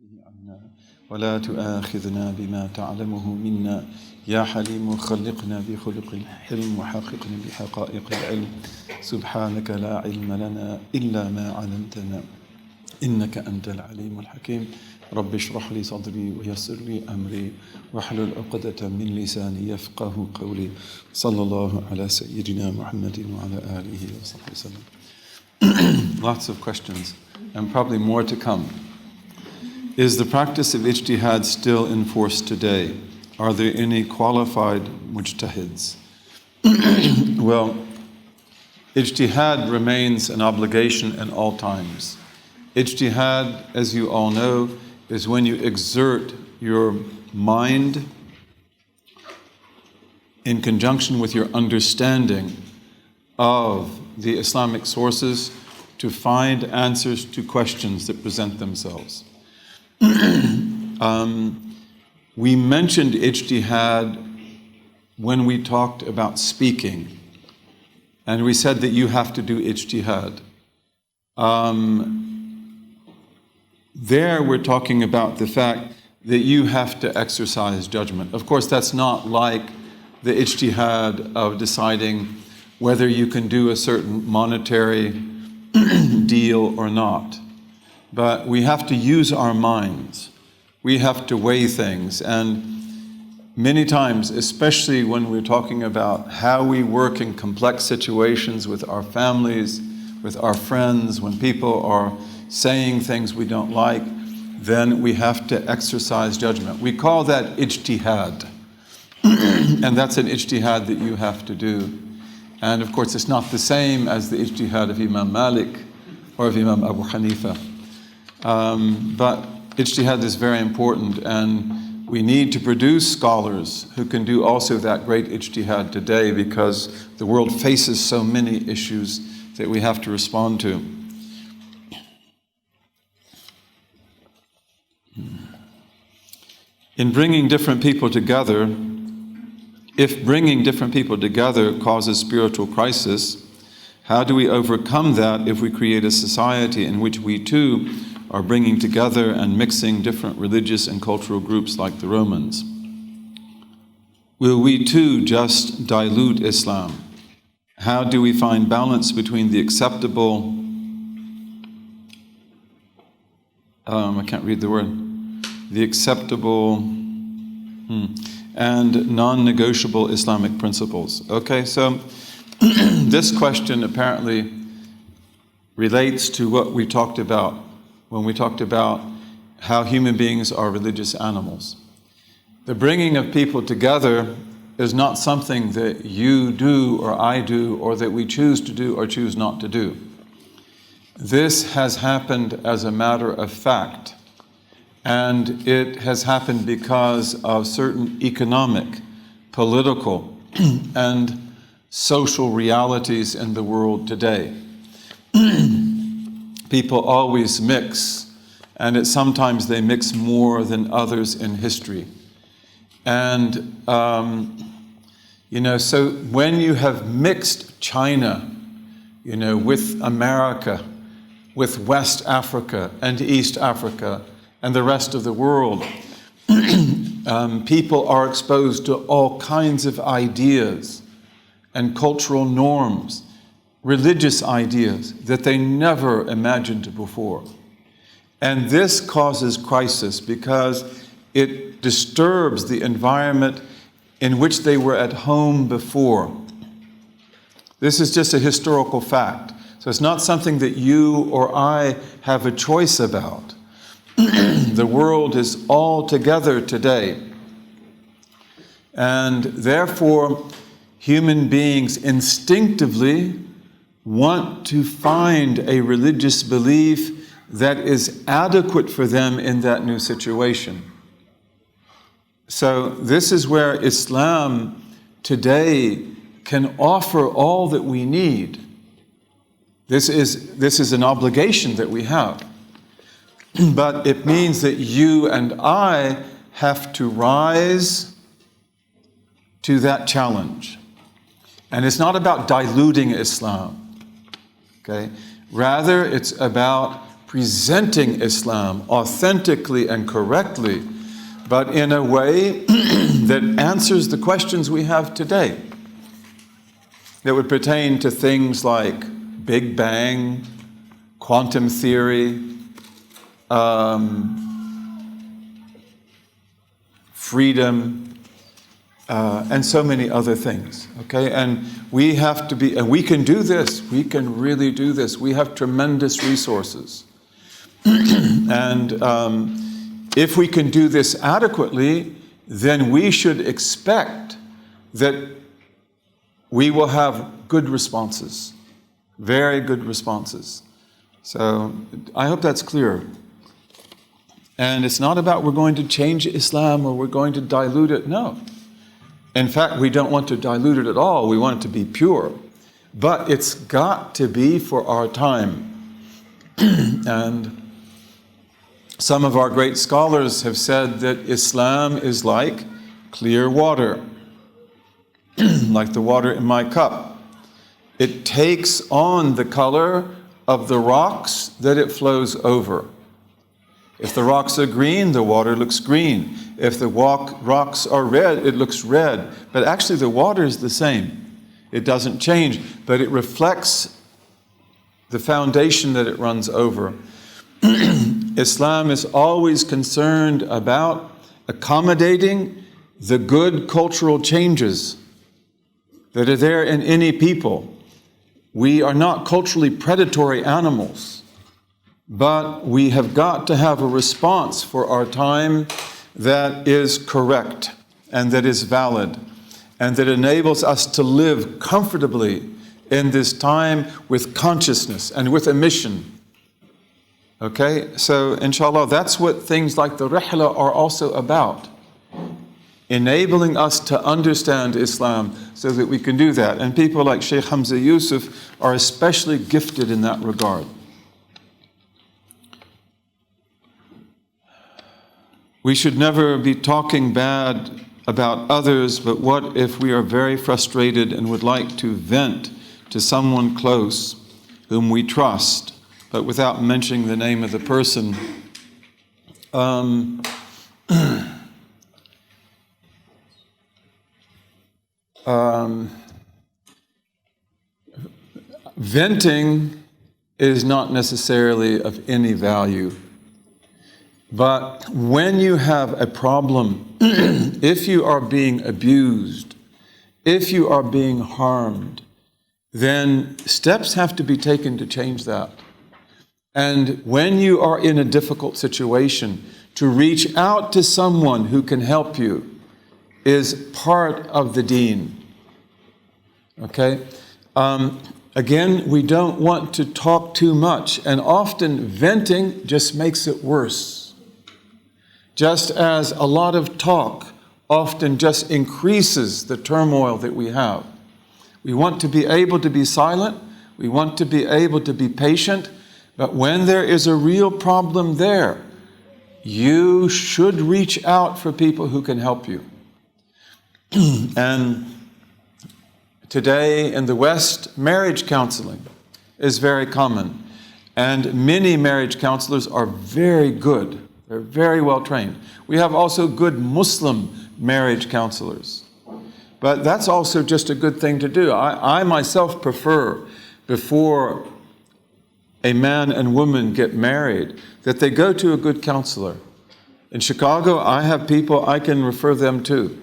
عنا ولا تؤاخذنا بما تعلمه منا يا حليم خلقنا بخلق الحلم وحققنا بحقائق العلم سبحانك لا علم لنا إلا ما علمتنا إنك أنت العليم الحكيم رب اشرح لي صدري ويسر لي أمري واحلل عقدة من لساني يفقه قولي صلى الله على سيدنا محمد وعلى آله وصحبه وسلم. Lots of questions and probably more to come. Is the practice of ijtihad still in force today? Are there any qualified mujtahids? Well, ijtihad remains an obligation in all times. Ijtihad, as you all know, is when you exert your mind in conjunction with your understanding of the Islamic sources to find answers to questions that present themselves. We mentioned ijtihad when we talked about speaking, and we said that you have to do ijtihad. There we're talking about the fact that you have to exercise judgment. Of course, that's not like the ijtihad of deciding whether you can do a certain monetary deal or not. But we have to use our minds. We have to weigh things. And many times, especially when we're talking about how we work in complex situations with our families, with our friends, when people are saying things we don't like, then we have to exercise judgment. We call that ijtihad. And that's an ijtihad that you have to do. And of course, it's not the same as the ijtihad of Imam Malik or of Imam Abu Hanifa. But ijtihad is very important, and we need to produce scholars who can do also that great ijtihad today, because the world faces so many issues that we have to respond to. In bringing different people together, if bringing different people together causes spiritual crisis, how do we overcome that if we create a society in which we too are bringing together and mixing different religious and cultural groups like the Romans? Will we too just dilute Islam? How do we find balance between the acceptable, I can't read the word, the acceptable and non-negotiable Islamic principles? Okay, so this question apparently relates to what we talked about when we talked about how human beings are religious animals. The bringing of people together is not something that you do or I do, or that we choose to do or choose not to do. This has happened as a matter of fact, and it has happened because of certain economic, political, and social realities in the world today. People always mix, and sometimes they mix more than others in history. And, so when you have mixed China, with America, with West Africa and East Africa and the rest of the world, people are exposed to all kinds of ideas and cultural norms, religious ideas that they never imagined before. And this causes crisis because it disturbs the environment in which they were at home before. This is just a historical fact. So it's not something that you or I have a choice about. The world is all together today. And therefore, human beings instinctively want to find a religious belief that is adequate for them in that new situation. So this is where Islam today can offer all that we need. This is an obligation that we have. But it means that you and I have to rise to that challenge. And it's not about diluting Islam, okay? Rather, it's about presenting Islam authentically and correctly, but in a way that answers the questions we have today that would pertain to things like Big Bang, quantum theory, freedom, and so many other things, okay? And we have to be, and we can do this, we can really do this. We have tremendous resources. And if we can do this adequately, then we should expect that we will have good responses, very good responses. So I hope that's clear. And it's not about we're going to change Islam or we're going to dilute it, no. In fact, we don't want to dilute it at all. We want it to be pure. But it's got to be for our time. And some of our great scholars have said that Islam is like clear water, like the water in my cup. It takes on the color of the rocks that it flows over. If the rocks are green, the water looks green. If the rocks are red, it looks red. But actually the water is the same. It doesn't change, but it reflects the foundation that it runs over. Islam is always concerned about accommodating the good cultural changes that are there in any people. We are not culturally predatory animals, but we have got to have a response for our time that is correct and that is valid and that enables us to live comfortably in this time with consciousness and with a mission. Okay, so inshallah, that's what things like the Rihla are also about. Enabling us to understand Islam so that we can do that. And people like Sheikh Hamza Yusuf are especially gifted in that regard. We should never be talking bad about others, but what if we are very frustrated and would like to vent to someone close whom we trust, but without mentioning the name of the person? Venting is not necessarily of any value. But when you have a problem, if you are being abused, if you are being harmed, then steps have to be taken to change that. And when you are in a difficult situation, to reach out to someone who can help you is part of the deen. Okay? Again, we don't want to talk too much, and often venting just makes it worse. Just as a lot of talk often just increases the turmoil that we have. We want to be able to be silent, we want to be able to be patient, but when there is a real problem there, you should reach out for people who can help you. And today in the West, marriage counseling is very common. And many marriage counselors are very good. They're very well trained. We have also good Muslim marriage counselors. But that's also just a good thing to do. I myself prefer, before a man and woman get married, that they go to a good counselor. In Chicago, I have people I can refer them to.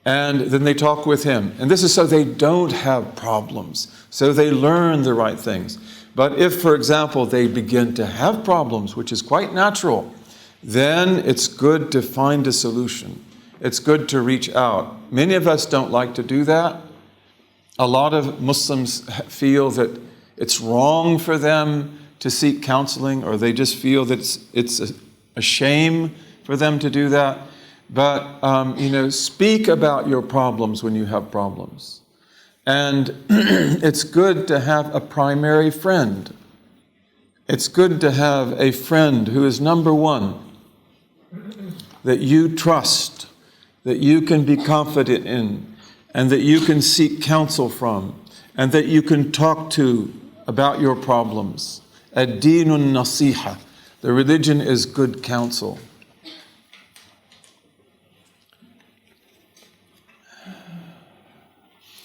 And then they talk with him. And this is so they don't have problems, so they learn the right things. But if, for example, they begin to have problems, which is quite natural, then it's good to find a solution. It's good to reach out. Many of us don't like to do that. A lot of Muslims feel that it's wrong for them to seek counseling, or they just feel that it's a shame for them to do that. But, speak about your problems when you have problems. And it's good to have a primary friend. It's good to have a friend who is number one, that you trust, that you can be confident in, and that you can seek counsel from, and that you can talk to about your problems, Ad-dinun nasiha. The religion is good counsel.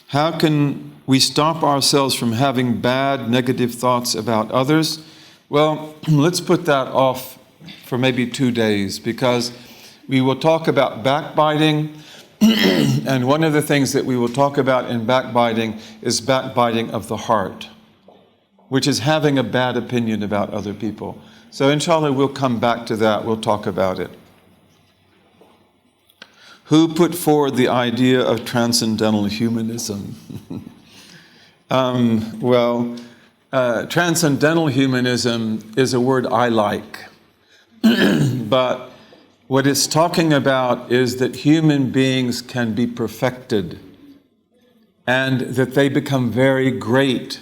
How can we stop ourselves from having bad, negative thoughts about others? Well, let's put that off for maybe 2 days, because we will talk about backbiting, and one of the things that we will talk about in backbiting is backbiting of the heart, which is having a bad opinion about other people. So inshallah, we'll come back to that. We'll talk about it. Who put forward the idea of transcendental humanism? Transcendental humanism is a word I like. But what it's talking about is that human beings can be perfected and that they become very great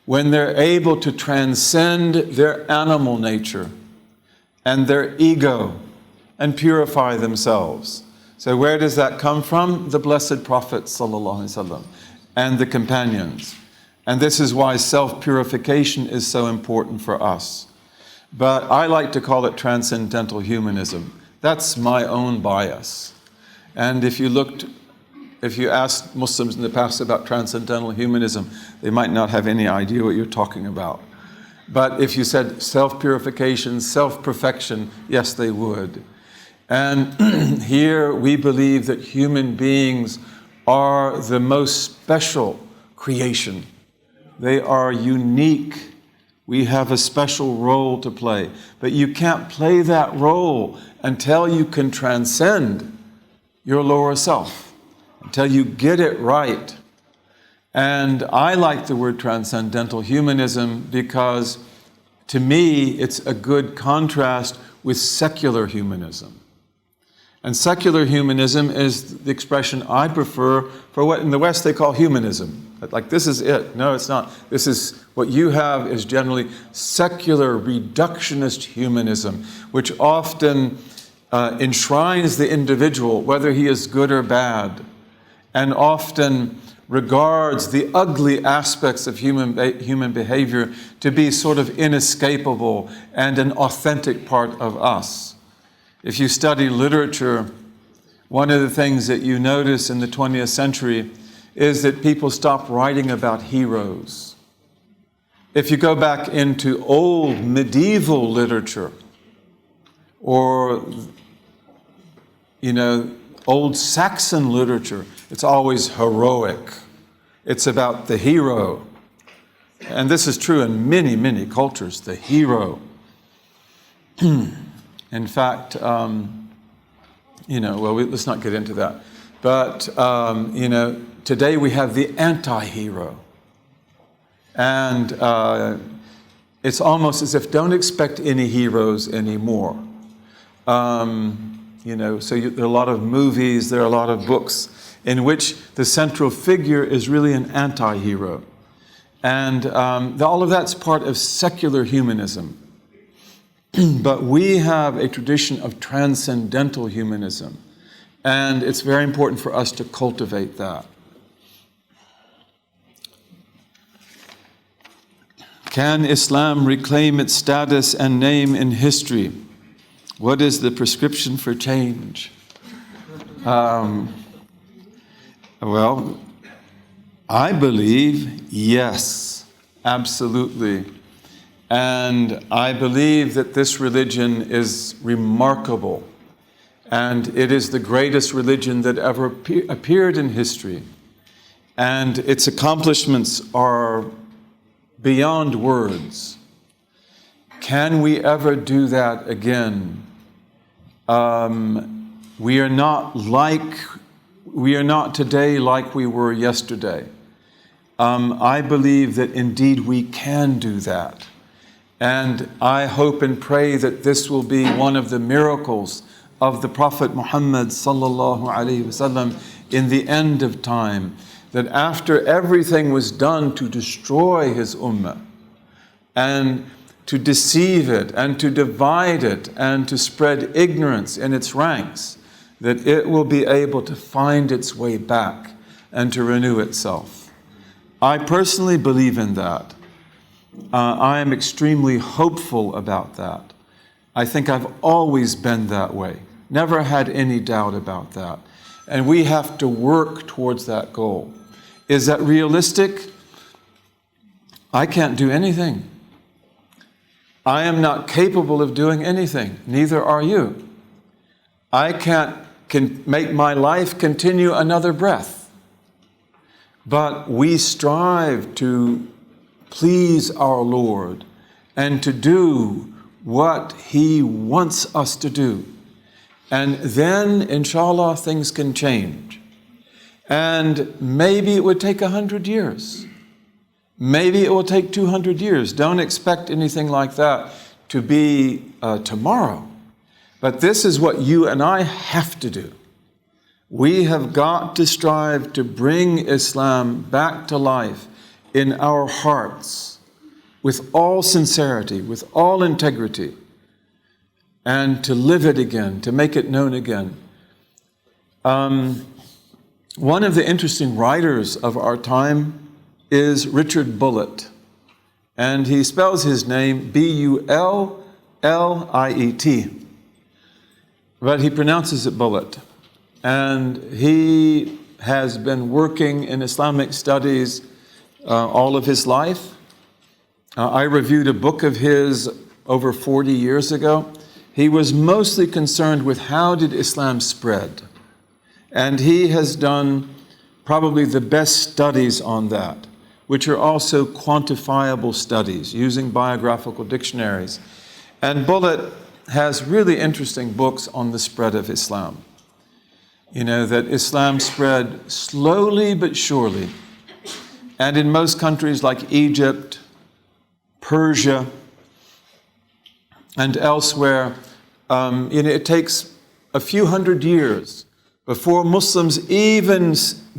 when they're able to transcend their animal nature and their ego and purify themselves. So where does that come from? The Blessed Prophet ﷺ and the companions. And this is why self-purification is so important for us. But I like to call it transcendental humanism. That's my own bias. And if you asked Muslims in the past about transcendental humanism, they might not have any idea what you're talking about. But if you said self-purification, self-perfection, yes, they would. And here we believe that human beings are the most special creation. They are unique. We have a special role to play. But you can't play that role until you can transcend your lower self, until you get it right. And I like the word transcendental humanism because, to me, it's a good contrast with secular humanism. And secular humanism is the expression I prefer for what in the West they call humanism. Like, this is it. No, it's not. This is what you have is generally secular reductionist humanism, which often enshrines the individual, whether he is good or bad, and often regards the ugly aspects of human behavior to be sort of inescapable and an authentic part of us. If you study literature, one of the things that you notice in the 20th century is that people stopped writing about heroes. If you go back into old medieval literature or, old Saxon literature, it's always heroic. It's about the hero. And this is true in many, many cultures, the hero. In fact, let's not get into that. But, today we have the anti-hero. And it's almost as if don't expect any heroes anymore. So there are a lot of movies, there are a lot of books in which the central figure is really an anti-hero. And all of that's part of secular humanism. But we have a tradition of transcendental humanism, and it's very important for us to cultivate that. Can Islam reclaim its status and name in history? What is the prescription for change? I believe yes, absolutely. And I believe that this religion is remarkable. And it is the greatest religion that ever appeared in history. And its accomplishments are beyond words. Can we ever do that again? We are not today like we were yesterday. I believe that indeed we can do that. And I hope and pray that this will be one of the miracles of the Prophet Muhammad sallallahu alaihi wasallam in the end of time, that after everything was done to destroy his ummah and to deceive it and to divide it and to spread ignorance in its ranks, that it will be able to find its way back and to renew itself. I personally believe in that. I am extremely hopeful about that. I think I've always been that way. Never had any doubt about that. And we have to work towards that goal. Is that realistic? I can't do anything. I am not capable of doing anything. Neither are you. I can make my life continue another breath. But we strive to please our Lord and to do what He wants us to do. And then, inshallah, things can change. And maybe it would take 100 years. Maybe it will take 200 years. Don't expect anything like that to be tomorrow. But this is what you and I have to do. We have got to strive to bring Islam back to life in our hearts with all sincerity, with all integrity, and to live it again, to make it known again. One of the interesting writers of our time is Richard Bulliet, and he spells his name Bulliet, but he pronounces it Bulliet. And he has been working in Islamic studies all of his life. I reviewed a book of his over 40 years ago. He was mostly concerned with how did Islam spread. And he has done probably the best studies on that, which are also quantifiable studies using biographical dictionaries. And Bulliet has really interesting books on the spread of Islam. You know, that Islam spread slowly but surely. And in most countries like Egypt, Persia, and elsewhere, it takes a few hundred years before Muslims even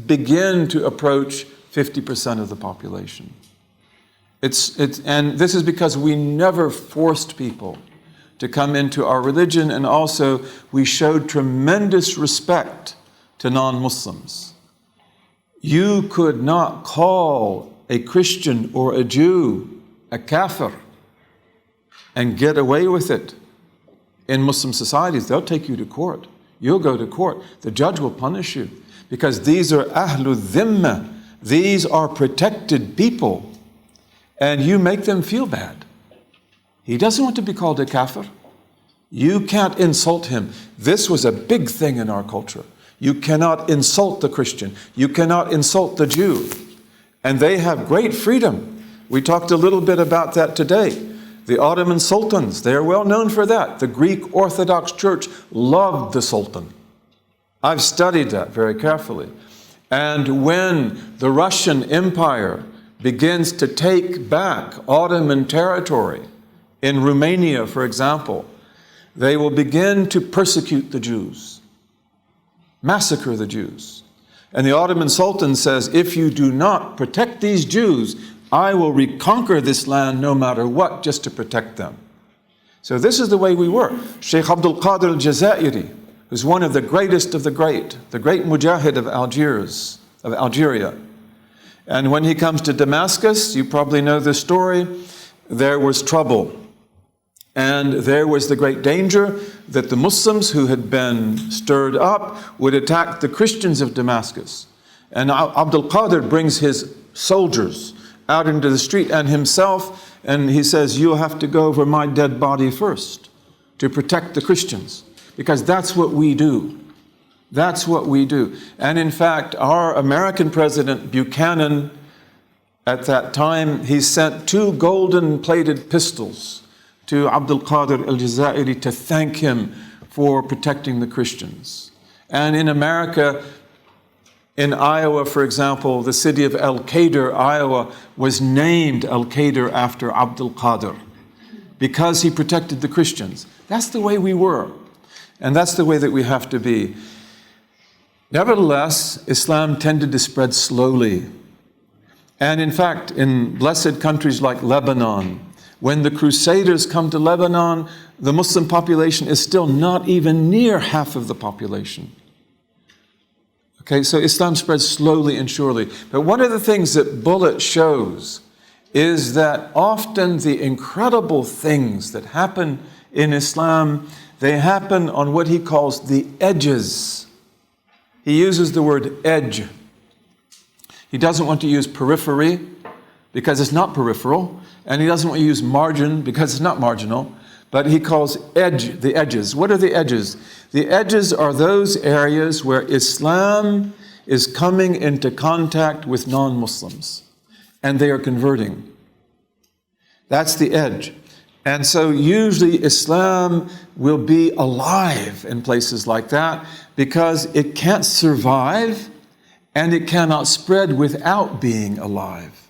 begin to approach 50% of the population. And this is because we never forced people to come into our religion, and also we showed tremendous respect to non-Muslims. You could not call a Christian or a Jew a kafir and get away with it. In Muslim societies, they'll take you to court. You'll go to court. The judge will punish you because these are ahlul dhimma. These are protected people, and you make them feel bad. He doesn't want to be called a kafir. You can't insult him. This was a big thing in our culture. You cannot insult the Christian. You cannot insult the Jew. And they have great freedom. We talked a little bit about that today. The Ottoman sultans, they are well known for that. The Greek Orthodox Church loved the sultan. I've studied that very carefully. And when the Russian Empire begins to take back Ottoman territory, in Romania, for example, they will begin to persecute the Jews, massacre the Jews. And the Ottoman Sultan says, if you do not protect these Jews, I will reconquer this land no matter what, just to protect them. So this is the way we were. Sheikh Abdul Qadir al-Jazairi, who's one of the greatest of the great mujahid of Algeria. And when he comes to Damascus, you probably know the story, there was trouble. And there was the great danger that the Muslims who had been stirred up would attack the Christians of Damascus. And Abdul Qadir brings his soldiers out into the street and himself, and he says, you'll have to go over my dead body first to protect the Christians, because that's what we do. That's what we do. And in fact, our American President Buchanan, at that time, he sent 2 golden-plated pistols to Abdul Qadir al-Jazairi to thank him for protecting the Christians. And in America, in Iowa, for example, the city of El-Kader, Iowa, was named El-Kader after Abdul Qadir because he protected the Christians. That's the way we were. And that's the way that we have to be. Nevertheless, Islam tended to spread slowly. And in fact, in blessed countries like Lebanon, when the Crusaders come to Lebanon, the Muslim population is still not even near half of the population. Okay, so Islam spreads slowly and surely. But one of the things that Bulliet shows is that often the incredible things that happen in Islam, they happen on what he calls the edges. He uses the word edge. He doesn't want to use periphery because it's not peripheral, and he doesn't want to use margin because it's not marginal, but he calls edge the edges. What are the edges? The edges are those areas where Islam is coming into contact with non-Muslims, and they are converting. That's the edge. And so usually Islam will be alive in places like that because it can't survive and it cannot spread without being alive.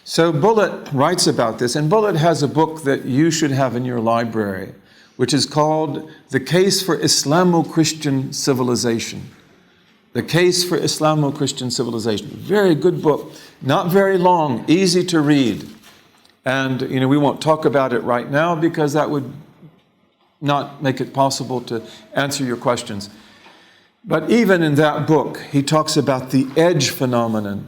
So Bullitt writes about this, and Bullitt has a book that you should have in your library, which is called The Case for Islamo-Christian Civilization. The Case for Islamo-Christian Civilization. Very good book, not very long, easy to read. And, we won't talk about it right now because that would not make it possible to answer your questions. But even in that book, he talks about the edge phenomenon.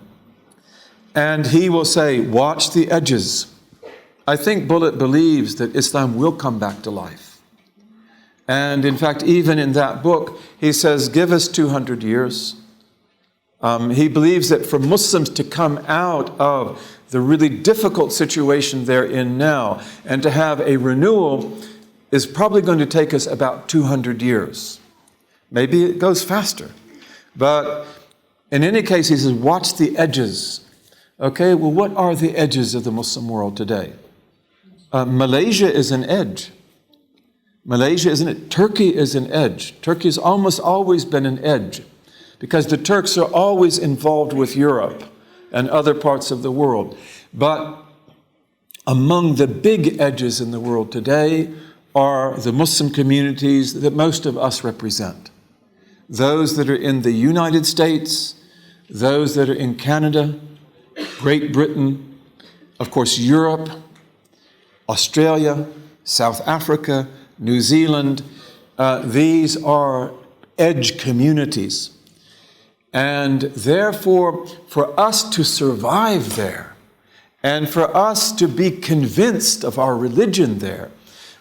And he will say, watch the edges. I think Bullitt believes that Islam will come back to life. And in fact, even in that book, he says, give us 200 years. He believes that for Muslims to come out of the really difficult situation they're in now and to have a renewal is probably going to take us about 200 years. Maybe it goes faster. But in any case, he says, watch the edges. Okay, well, what are the edges of the Muslim world today? Malaysia is an edge. Malaysia, isn't it? Turkey is an edge. Turkey has almost always been an edge because the Turks are always involved with Europe and other parts of the world. But among the big edges in the world today are the Muslim communities that most of us represent. Those that are in the United States, those that are in Canada, Great Britain, of course Europe, Australia, South Africa, New Zealand. These are edge communities. And therefore, for us to survive there, and for us to be convinced of our religion there,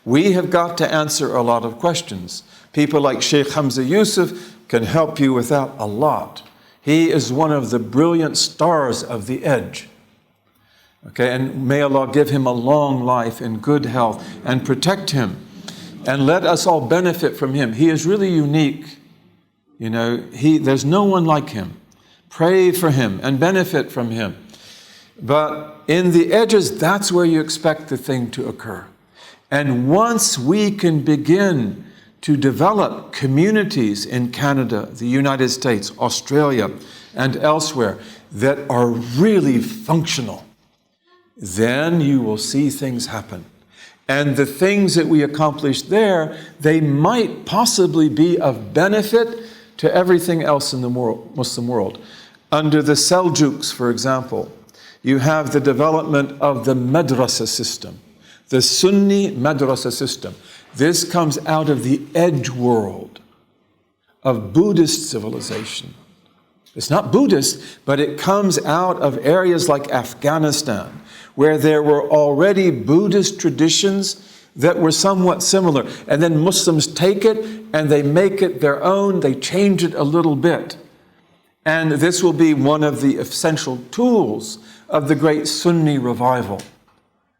we have got to answer a lot of questions. People like Sheikh Hamza Yusuf can help you with that a lot. He is one of the brilliant stars of the edge. Okay, and may Allah give him a long life and good health and protect him. And let us all benefit from him. He is really unique. There's no one like him. Pray for him and benefit from him. But in the edges, that's where you expect the thing to occur. And once we can begin to develop communities in Canada, the United States, Australia, and elsewhere that are really functional, then you will see things happen. And the things that we accomplish there, they might possibly be of benefit to everything else in the Muslim world. Under the Seljuks, for example, you have the development of the madrasa system, the Sunni madrasa system. This comes out of the edge world of Buddhist civilization. It's not Buddhist, but it comes out of areas like Afghanistan, where there were already Buddhist traditions that were somewhat similar. And then Muslims take it and they make it their own, they change it a little bit. And this will be one of the essential tools of the great Sunni revival.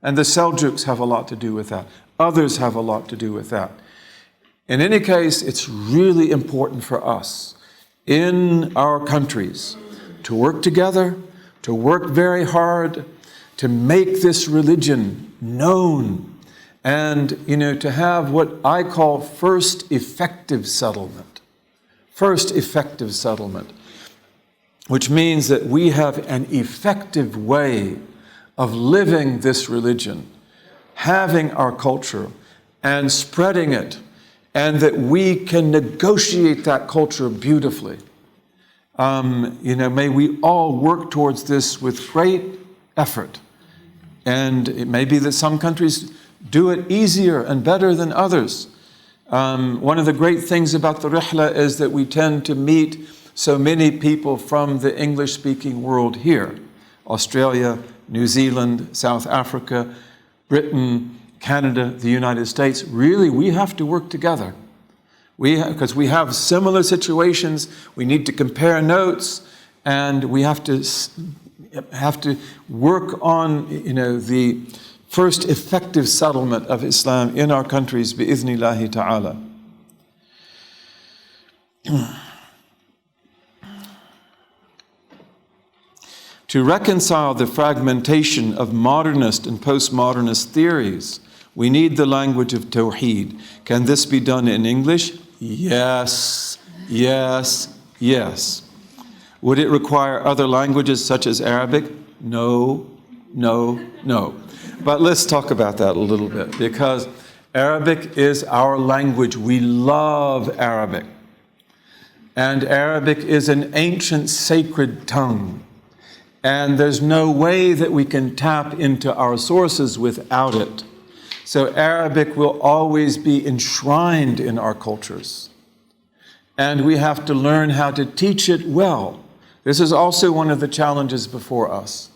And the Seljuks have a lot to do with that. Others have a lot to do with that. In any case, it's really important for us in our countries to work together, to work very hard, to make this religion known, and, to have what I call first effective settlement. First effective settlement, which means that we have an effective way of living this religion, having our culture, and spreading it, and that we can negotiate that culture beautifully. May we all work towards this with great effort. And it may be that some countries do it easier and better than others. One of the great things about the Rihla is that we tend to meet so many people from the English-speaking world here, Australia, New Zealand, South Africa, Britain, Canada, the United States. Really, we have to work together. Because we have similar situations, we need to compare notes, and we have to work on, the first effective settlement of Islam in our countries, bi'idhnillahi ta'ala. To reconcile the fragmentation of modernist and postmodernist theories, we need the language of Tawheed. Can this be done in English? Yes, yes, yes. Would it require other languages such as Arabic? No, no, no. But let's talk about that a little bit, because Arabic is our language. We love Arabic. And Arabic is an ancient sacred tongue. And there's no way that we can tap into our sources without it. So Arabic will always be enshrined in our cultures. And we have to learn how to teach it well. This is also one of the challenges before us.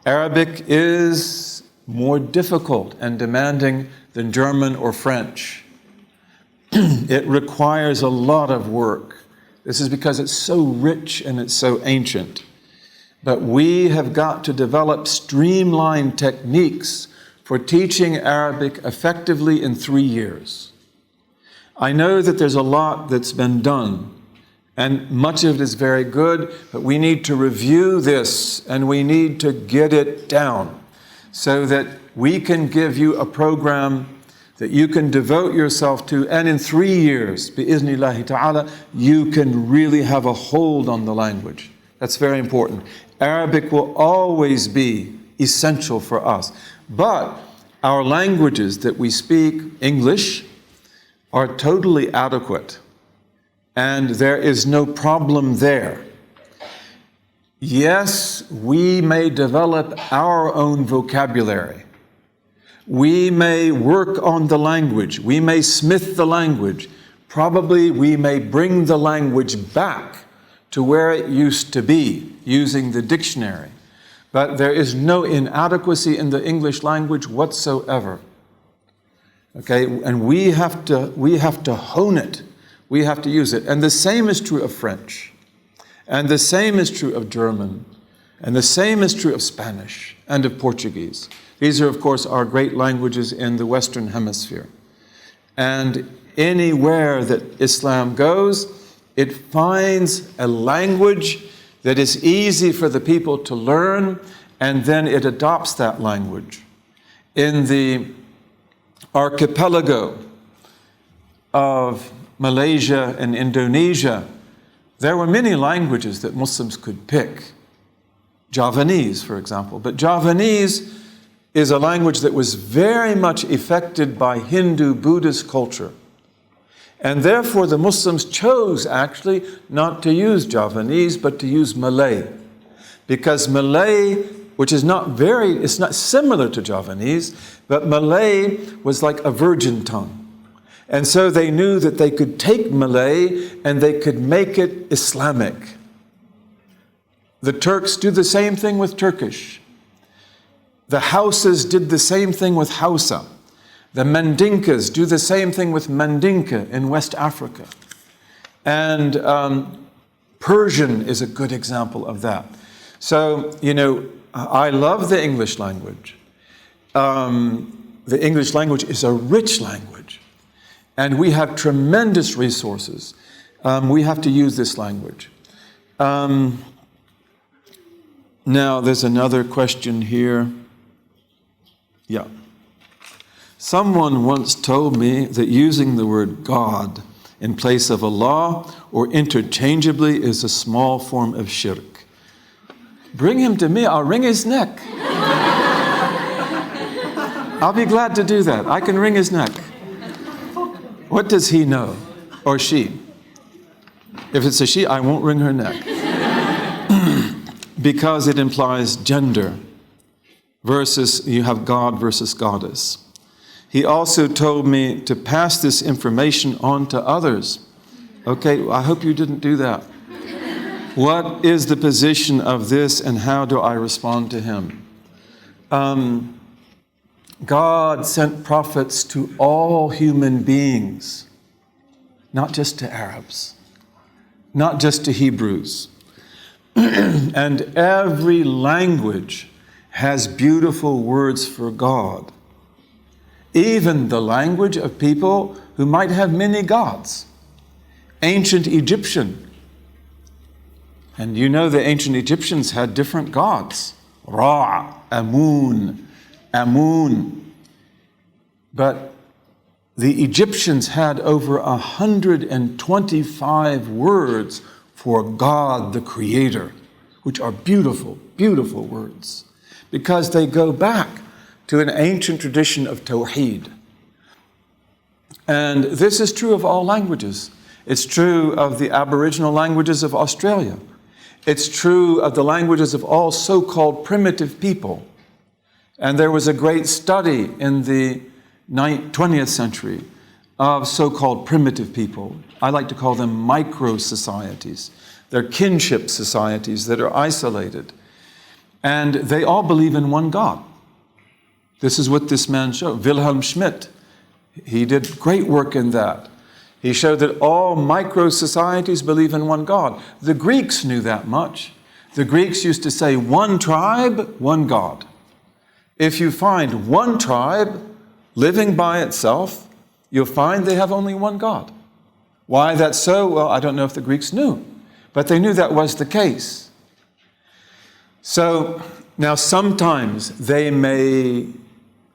Arabic is more difficult and demanding than German or French. It requires a lot of work. This is because it's so rich and it's so ancient. But we have got to develop streamlined techniques for teaching Arabic effectively in 3 years. I know that there's a lot that's been done, and much of it is very good, but we need to review this and we need to get it down so that we can give you a program that you can devote yourself to, and in 3 years, bi'iznillahi ta'ala, you can really have a hold on the language. That's very important. Arabic will always be essential for us. But our languages that we speak, English, are totally adequate. And there is no problem there. Yes, we may develop our own vocabulary. We may work on the language. We may smith the language. Probably we may bring the language back to where it used to be, using the dictionary. But there is no inadequacy in the English language whatsoever. Okay, and we have to hone it. We have to use it. And the same is true of French. And the same is true of German. And the same is true of Spanish and of Portuguese. These are, of course, our great languages in the Western Hemisphere. And anywhere that Islam goes, it finds a language that is easy for the people to learn, and then it adopts that language. In the archipelago of Malaysia and Indonesia, there were many languages that Muslims could pick. Javanese, for example. But Javanese is a language that was very much affected by Hindu Buddhist culture. And therefore the Muslims chose actually not to use Javanese, but to use Malay. Because Malay, which is it's not similar to Javanese, but Malay was like a virgin tongue. And so they knew that they could take Malay and they could make it Islamic. The Turks do the same thing with Turkish. The Hausas did the same thing with Hausa. The Mandinkas do the same thing with Mandinka in West Africa. And Persian is a good example of that. So, I love the English language. The English language is a rich language. And we have tremendous resources. We have to use this language. Now, there's another question here. Yeah. Someone once told me that using the word God in place of Allah or interchangeably is a small form of shirk. Bring him to me, I'll wring his neck. I'll be glad to do that. I can wring his neck. What does he know? Or she? If it's a she, I won't wring her neck. Because it implies gender versus you have God versus goddess. He also told me to pass this information on to others. Okay, I hope you didn't do that. What is the position of this and how do I respond to him? God sent prophets to all human beings, not just to Arabs, not just to Hebrews. And every language has beautiful words for God. Even the language of people who might have many gods. Ancient Egyptian. And you know the ancient Egyptians had different gods. Ra, Amun. But the Egyptians had over 125 words for God the Creator, which are beautiful, beautiful words, because they go back to an ancient tradition of Tawheed. And this is true of all languages. It's true of the Aboriginal languages of Australia. It's true of the languages of all so-called primitive people. And there was a great study in the 20th century of so-called primitive people. I like to call them micro-societies. They're kinship societies that are isolated. And they all believe in one God. This is what this man showed. Wilhelm Schmidt, he did great work in that. He showed that all micro-societies believe in one God. The Greeks knew that much. The Greeks used to say, one tribe, one God. If you find one tribe living by itself, you'll find they have only one God. Why that's so? Well, I don't know if the Greeks knew, but they knew that was the case. So now sometimes they may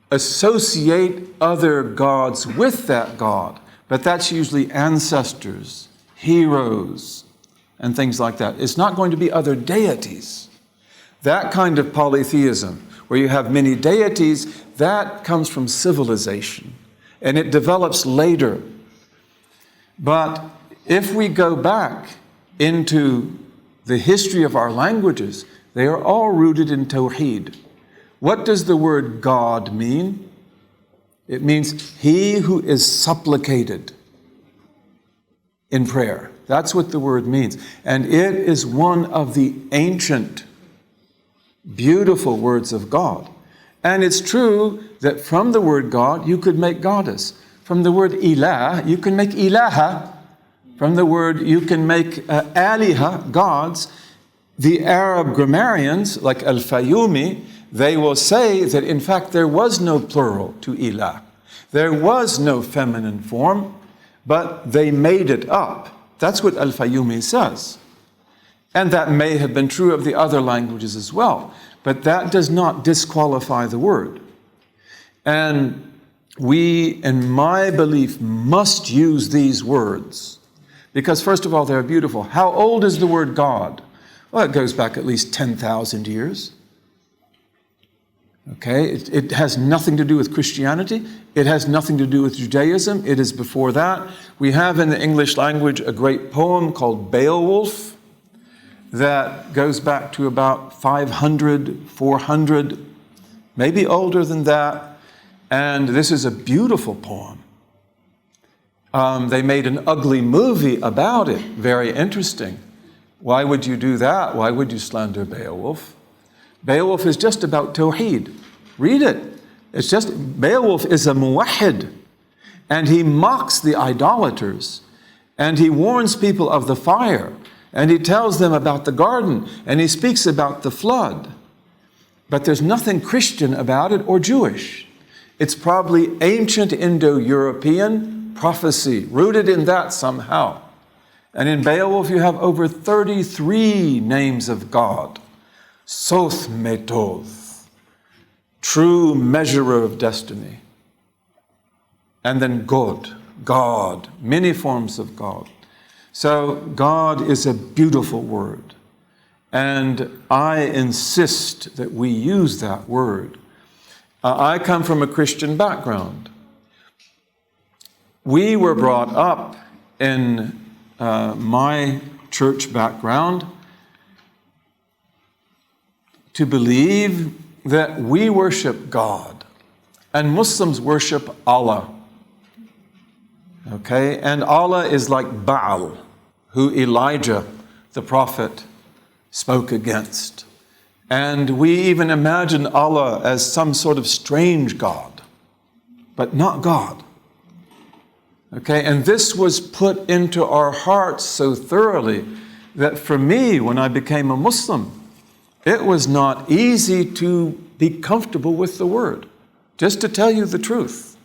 associate other gods with that God, but that's usually ancestors, heroes, and things like that. It's not going to be other deities. That kind of polytheism, where you have many deities, that comes from civilization, and it develops later. But if we go back into the history of our languages, they are all rooted in Tawheed. What does the word God mean? It means he who is supplicated in prayer. That's what the word means. And it is one of the ancient, beautiful words of God. And it's true that from the word God, you could make goddess. From the word ilah, you can make ilaha. From the word, you can make aliha, gods. The Arab grammarians, like Al-Fayyumi, they will say that in fact there was no plural to ilah. There was no feminine form, but they made it up. That's what Al-Fayyumi says. And that may have been true of the other languages as well. But that does not disqualify the word. And we, in my belief, must use these words. Because first of all, they're beautiful. How old is the word God? Well, it goes back at least 10,000 years. Okay, it has nothing to do with Christianity. It has nothing to do with Judaism. It is before that. We have in the English language a great poem called Beowulf that goes back to about 500, 400, maybe older than that. And this is a beautiful poem. They made an ugly movie about it. Very interesting. Why would you do that? Why would you slander Beowulf? Beowulf is just about Tawheed. Read it. It's just, Beowulf is a muwahhid. And he mocks the idolaters. And he warns people of the fire. And he tells them about the garden. And he speaks about the flood. But there's nothing Christian about it or Jewish. It's probably ancient Indo-European prophecy, rooted in that somehow. And in Beowulf you have over 33 names of God. Soth Metoth, true measurer of destiny. And then God, many forms of God. So God is a beautiful word. And I insist that we use that word. I come from a Christian background. We were brought up in my church background to believe that we worship God and Muslims worship Allah. Okay, and Allah is like Baal, who Elijah, the prophet, spoke against. And we even imagine Allah as some sort of strange God, but not God. Okay, and this was put into our hearts so thoroughly that for me, when I became a Muslim, it was not easy to be comfortable with the word, just to tell you the truth.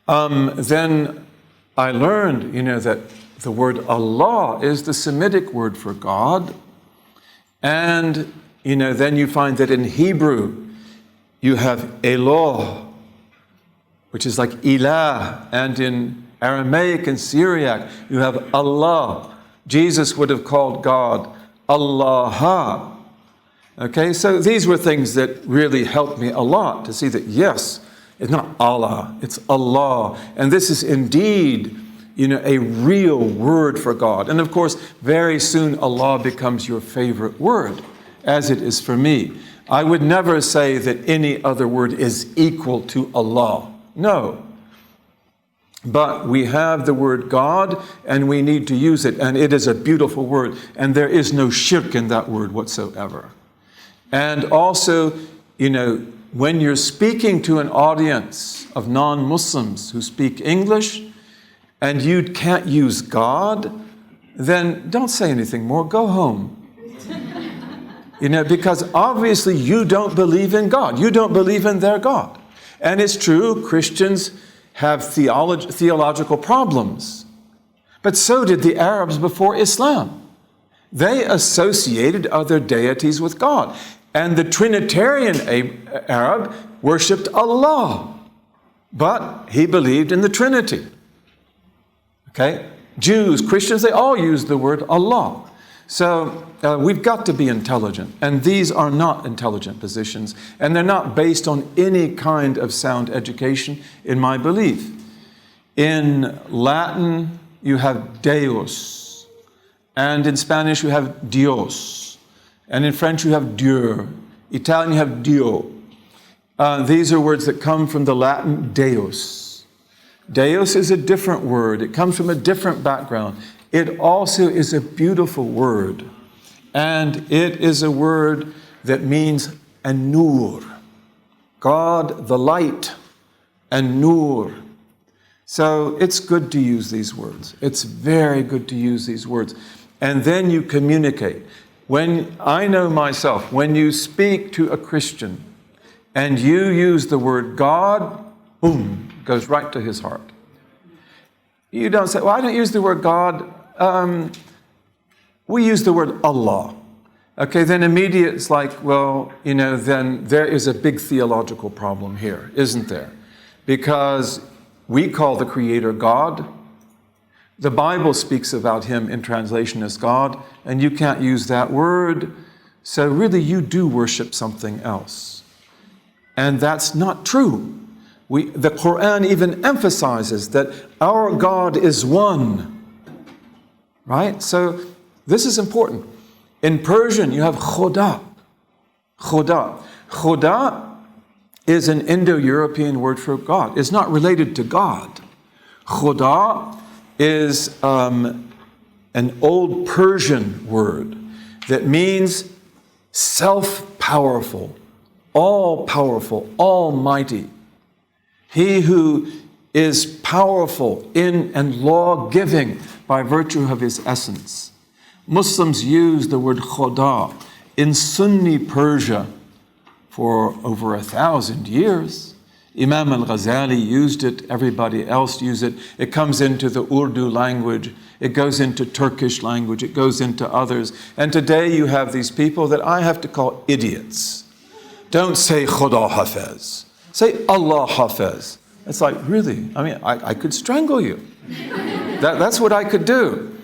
Then I learned, that the word Allah is the Semitic word for God. And, then you find that in Hebrew, you have Eloh, which is like Ilah. And in Aramaic and Syriac, you have Allah. Jesus would have called God Allah. Okay, so these were things that really helped me a lot to see that, yes, it's not Allah, it's Allah. And this is indeed, a real word for God. And of course, very soon Allah becomes your favorite word, as it is for me. I would never say that any other word is equal to Allah. No. But we have the word God, and we need to use it. And it is a beautiful word. And there is no shirk in that word whatsoever. And also, when you're speaking to an audience of non-Muslims who speak English, and you can't use God, then don't say anything more. Go home. Because obviously you don't believe in God. You don't believe in their God. And it's true, Christians have theological problems. But so did the Arabs before Islam. They associated other deities with God. And the Trinitarian Arab worshipped Allah. But he believed in the Trinity. Okay? Jews, Christians, they all use the word Allah. So we've got to be intelligent. And these are not intelligent positions. And they're not based on any kind of sound education, in my belief. In Latin, you have Deus. And in Spanish, you have Dios. And in French, you have Dieu. Italian, you have Dio. These are words that come from the Latin Deus. Deus is a different word. It comes from a different background. It also is a beautiful word. And it is a word that means an-nur. God, the light, an-nur. So it's good to use these words. It's very good to use these words. And then you communicate. When I know myself, when you speak to a Christian and you use the word God, boom, goes right to his heart. You don't say, well, I don't use the word God. We use the word Allah. Okay, then immediately it's like, well, then there is a big theological problem here, isn't there? Because we call the Creator God. The Bible speaks about him in translation as God, and you can't use that word. So really, you do worship something else. And that's not true. The Quran even emphasizes that our God is one. Right? So this is important. In Persian, you have Khoda. Khoda. Khoda is an Indo-European word for God. It's not related to God. Khoda is an old Persian word that means self-powerful, all-powerful, almighty. He who is powerful in and law-giving by virtue of his essence. Muslims use the word Khoda in Sunni Persia for over 1,000 years. Imam al-Ghazali used it, everybody else used it. It comes into the Urdu language, it goes into Turkish language, it goes into others. And today you have these people that I have to call idiots. Don't say Khuda Hafiz, say Allah Hafiz. It's like, really? I mean, I could strangle you. That's what I could do.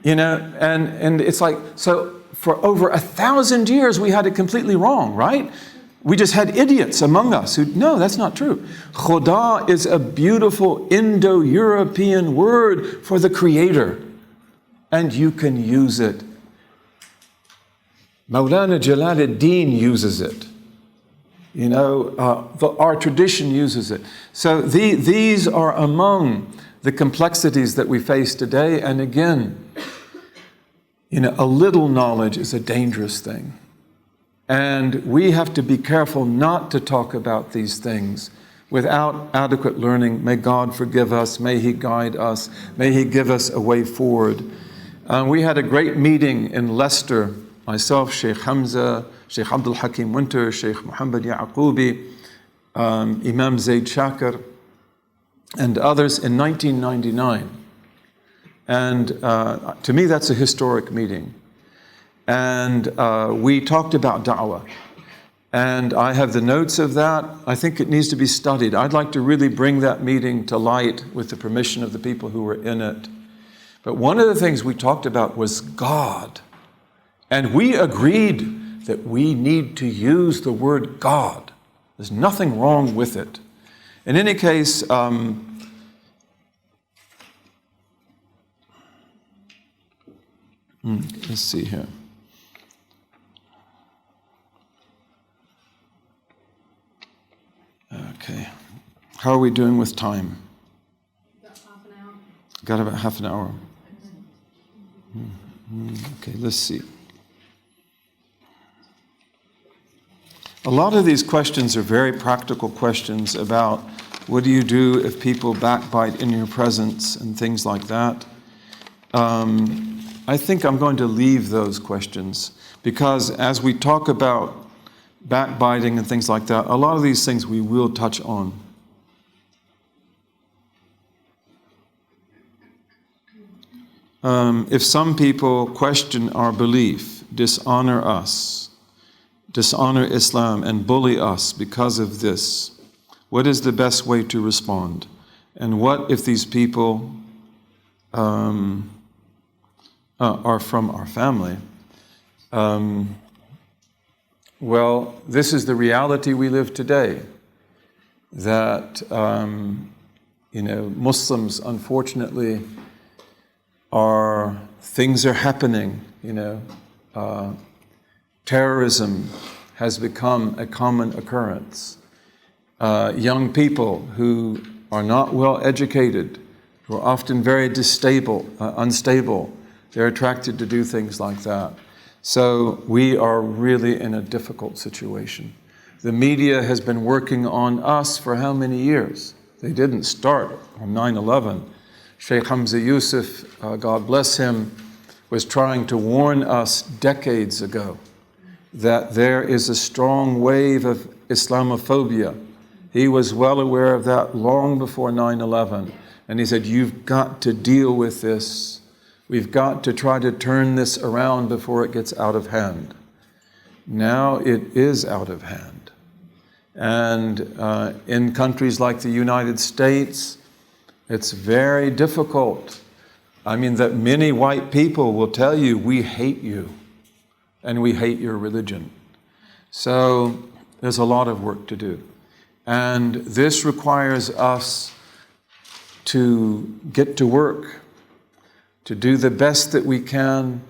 And it's like, so for over 1,000 years we had it completely wrong, right? We just had idiots among us who, no, that's not true. Khoda is a beautiful Indo-European word for the Creator. And you can use it. Maulana Jalaluddin uses it. Our tradition uses it. So these are among the complexities that we face today. And again, a little knowledge is a dangerous thing. And we have to be careful not to talk about these things without adequate learning. May God forgive us. May He guide us. May He give us a way forward. We had a great meeting in Leicester. Myself, Sheikh Hamza, Sheikh Abdul Hakim Winter, Sheikh Muhammad Ya'qubi, Imam Zaid Shakir, and others in 1999. And to me, that's a historic meeting. And we talked about da'wah. And I have the notes of that. I think it needs to be studied. I'd like to really bring that meeting to light with the permission of the people who were in it. But one of the things we talked about was God. And we agreed that we need to use the word God. There's nothing wrong with it. In any case, let's see here. Okay. How are we doing with time? About half an hour. Got about half an hour. Okay, let's see. A lot of these questions are very practical questions about what do you do if people backbite in your presence and things like that. I think I'm going to leave those questions because as we talk about backbiting and things like that, a lot of these things we will touch on. If some people question our belief, dishonor us, dishonor Islam, and bully us because of this, what is the best way to respond? And what if these people are from our family? Well, this is the reality we live today, that Muslims, unfortunately, things are happening. Terrorism has become a common occurrence. Young people who are not well educated, who are often very unstable, they're attracted to do things like that. So we are really in a difficult situation. The media has been working on us for how many years? They didn't start on 9/11. Sheikh Hamza Yusuf, God bless him, was trying to warn us decades ago that there is a strong wave of Islamophobia. He was well aware of that long before 9/11. And he said, you've got to deal with this. We've got to try to turn this around before it gets out of hand. Now it is out of hand. And in countries like the United States, it's very difficult. I mean, that many white people will tell you, we hate you and we hate your religion. So there's a lot of work to do. And this requires us to get to work, to do the best that we can.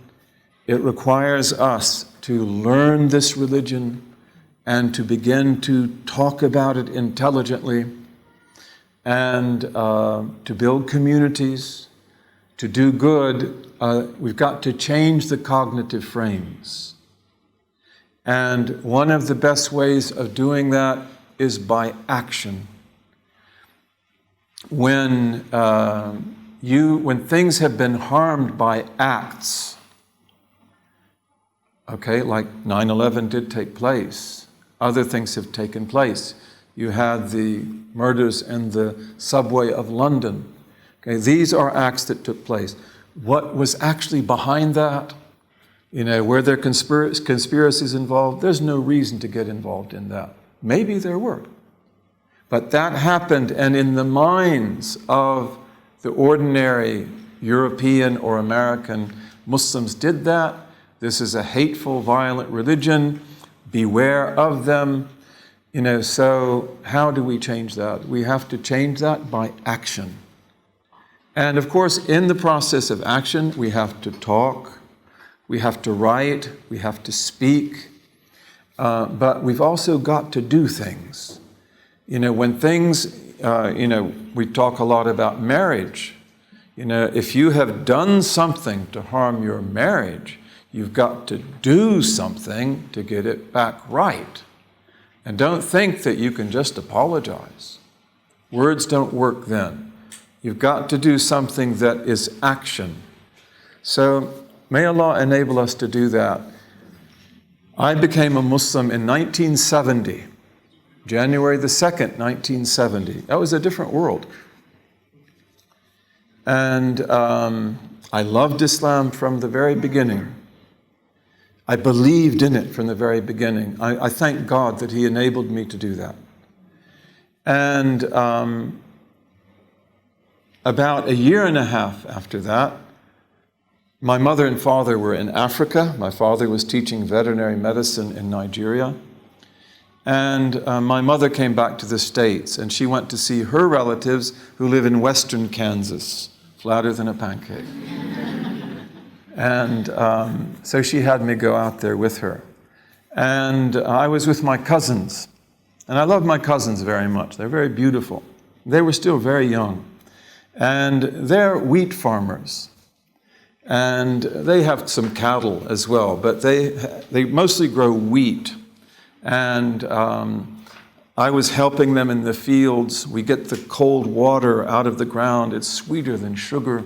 It requires us to learn this religion and to begin to talk about it intelligently and to build communities, to do good. We've got to change the cognitive frames. And one of the best ways of doing that is by action. When things have been harmed by acts, okay, like 9/11 did take place, other things have taken place. You had the murders in the subway of London. Okay, these are acts that took place. What was actually behind that? Were there conspiracies involved? There's no reason to get involved in that. Maybe there were. But that happened, and in the minds of the ordinary European or American Muslims did that. This is a hateful, violent religion. Beware of them. So how do we change that? We have to change that by action. And of course, in the process of action, we have to talk, we have to write, we have to speak, but we've also got to do things. When things, we talk a lot about marriage. You know, if you have done something to harm your marriage, you've got to do something to get it back right. And don't think that you can just apologize. Words don't work then. You've got to do something that is action. So may Allah enable us to do that. I became a Muslim in 1970, January the 2nd, 1970. That was a different world. And I loved Islam from the very beginning. I believed in it from the very beginning. I thank God that He enabled me to do that. And about a year and a half after that, my mother and father were in Africa. My father was teaching veterinary medicine in Nigeria. And my mother came back to the States, and she went to see her relatives who live in western Kansas, flatter than a pancake. And so she had me go out there with her. And I was with my cousins. And I love my cousins very much. They're very beautiful. They were still very young. And they're wheat farmers. And they have some cattle as well, but they mostly grow wheat. And I was helping them in the fields. We get the cold water out of the ground. It's sweeter than sugar.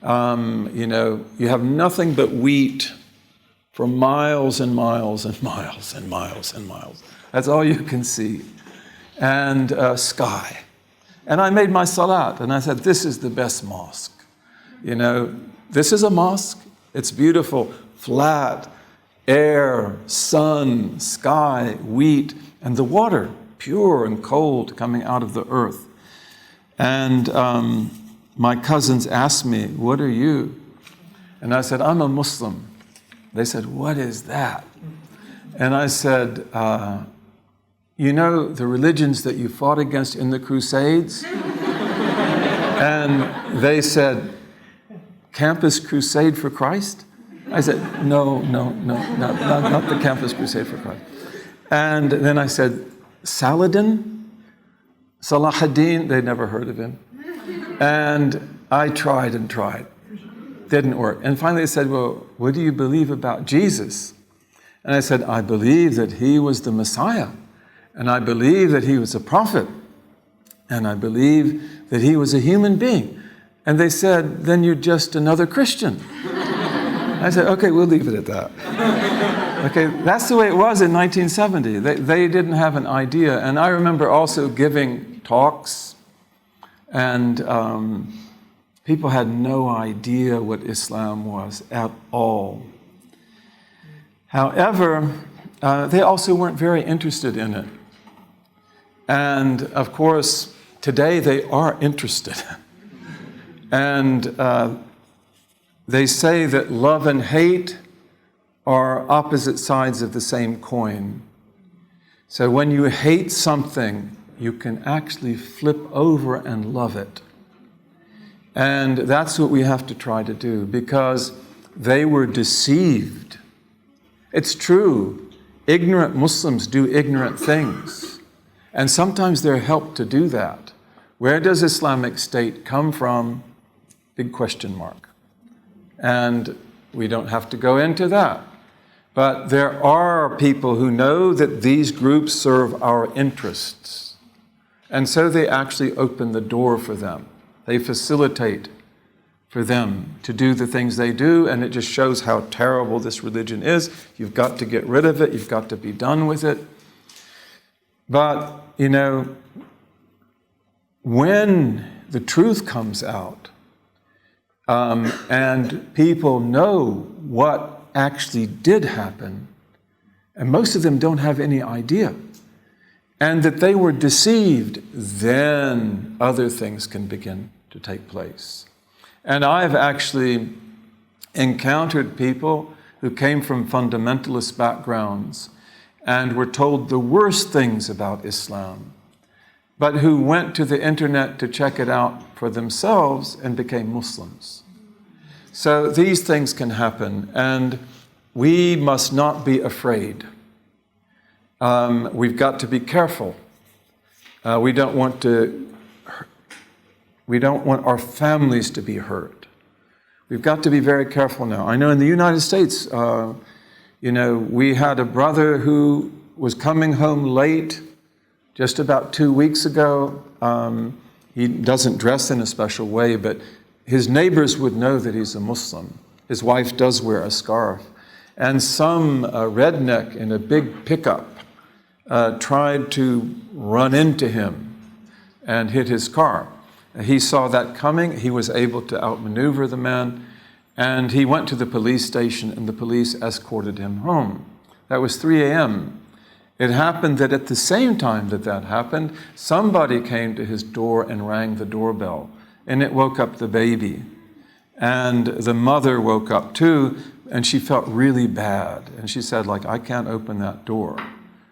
You know, you have nothing but wheat for miles and miles and miles and miles and miles. That's all you can see. And sky. And I made my salat, and I said, this is the best mosque. You know, this is a mosque. It's beautiful, flat, air, sun, sky, wheat, and the water, pure and cold, coming out of the earth. And my cousins asked me, what are you? And I said, I'm a Muslim. They said, what is that? And I said, you know the religions that you fought against in the Crusades? And they said, Campus Crusade for Christ? I said, no, not the Campus Crusade for Christ. And then I said, Saladin? Salahuddin? They'd never heard of him. And I tried and tried. Didn't work. And finally they said, well, what do you believe about Jesus? And I said, I believe that He was the Messiah. And I believe that He was a prophet. And I believe that He was a human being. And they said, then you're just another Christian. I said, okay, we'll leave it at that. Okay, that's the way it was in 1970. They didn't have an idea. And I remember also giving talks, and people had no idea what Islam was at all. However, they also weren't very interested in it. And of course, today they are interested. And they say that love and hate are opposite sides of the same coin. So when you hate something, you can actually flip over and love it. And that's what we have to try to do, because they were deceived. It's true, ignorant Muslims do ignorant things. And sometimes they're helped to do that. Where does Islamic State come from? Big question mark. And we don't have to go into that. But there are people who know that these groups serve our interests. And so they actually open the door for them. They facilitate for them to do the things they do, and it just shows how terrible this religion is. You've got to get rid of it. You've got to be done with it. But, you know, when the truth comes out, and people know what actually did happen, and most of them don't have any idea, and that they were deceived, then other things can begin to take place. And I've actually encountered people who came from fundamentalist backgrounds and were told the worst things about Islam, but who went to the internet to check it out for themselves and became Muslims. So these things can happen, and we must not be afraid. We've got to be careful. We don't want to We don't want our families to be hurt. We've got to be very careful now. I know in the United States, we had a brother who was coming home late just about 2 weeks ago. He doesn't dress in a special way, but his neighbors would know that he's a Muslim. His wife does wear a scarf. And some redneck in a big pickup tried to run into him and hit his car. He saw that coming. He was able to outmaneuver the man, and he went to the police station, and the police escorted him home. That was 3 a.m. It happened that at the same time that happened, somebody came to his door and rang the doorbell, and it woke up the baby. And the mother woke up too, and she felt really bad. And she said, I can't open that door.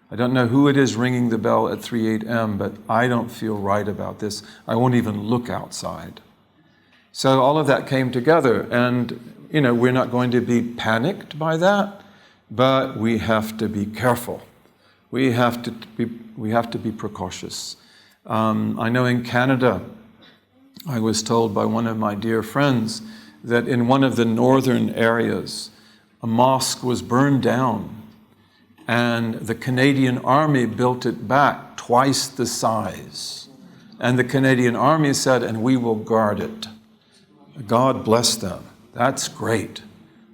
I don't know who it is ringing the bell at 3 a.m., but I don't feel right about this. I won't even look outside. So all of that came together, and we're not going to be panicked by that, but we have to be careful. We have to be precautious. I know in Canada, I was told by one of my dear friends that in one of the northern areas, a mosque was burned down, and the Canadian Army built it back twice the size. And the Canadian Army said, and we will guard it. God bless them. That's great.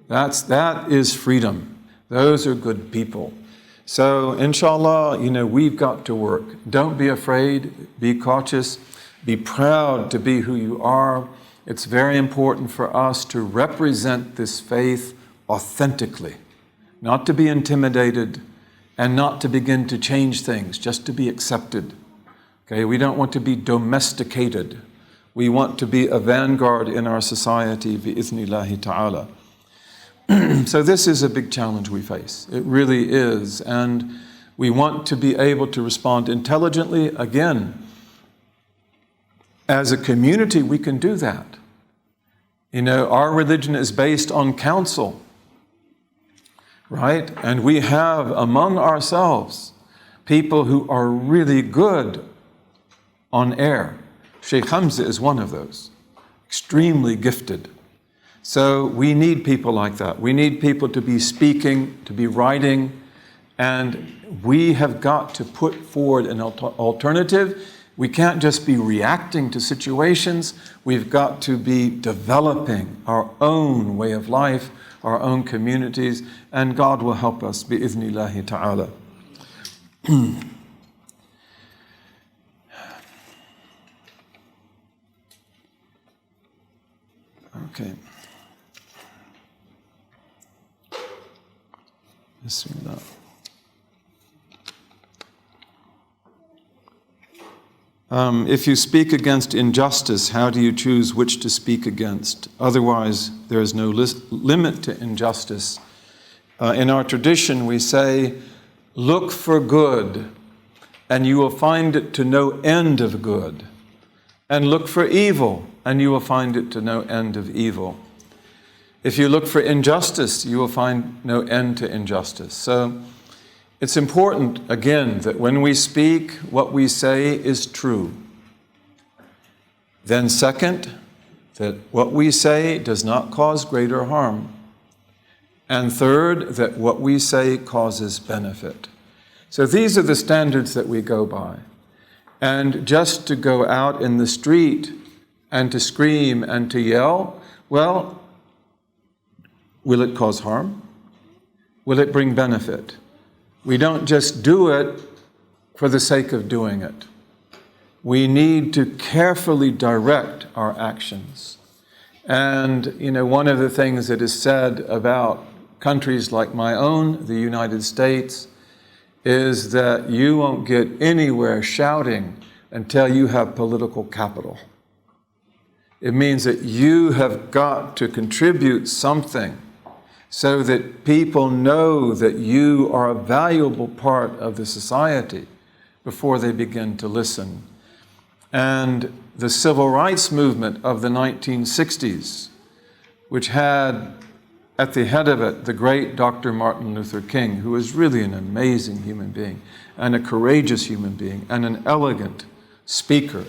That is freedom. Those are good people. So, inshallah, we've got to work. Don't be afraid. Be cautious. Be proud to be who you are. It's very important for us to represent this faith authentically, not to be intimidated and not to begin to change things, just to be accepted. Okay, we don't want to be domesticated. We want to be a vanguard in our society, bi-idhnillahi ta'ala. So this is a big challenge we face. It really is. And we want to be able to respond intelligently. Again, as a community, we can do that. Our religion is based on counsel, right? And we have among ourselves people who are really good on air. Sheikh Hamza is one of those, extremely gifted. So we need people like that. We need people to be speaking, to be writing, and we have got to put forward an alternative. We can't just be reacting to situations. We've got to be developing our own way of life, our own communities, and God will help us, bi-idhnillahi ta'ala. Okay. Bismillah. If you speak against injustice, how do you choose which to speak against? Otherwise, there is no limit to injustice. In our tradition, we say, look for good, and you will find it to no end of good. And look for evil, and you will find it to no end of evil. If you look for injustice, you will find no end to injustice. So it's important, again, that when we speak, what we say is true. Then second, that what we say does not cause greater harm. And third, that what we say causes benefit. So these are the standards that we go by. And just to go out in the street and to scream and to yell, well, will it cause harm? Will it bring benefit? We don't just do it for the sake of doing it. We need to carefully direct our actions. And, one of the things that is said about countries like my own, the United States, is that you won't get anywhere shouting until you have political capital. It means that you have got to contribute something so that people know that you are a valuable part of the society before they begin to listen. And the civil rights movement of the 1960s, which had at the head of it the great Dr. Martin Luther King, who was really an amazing human being and a courageous human being and an eloquent speaker.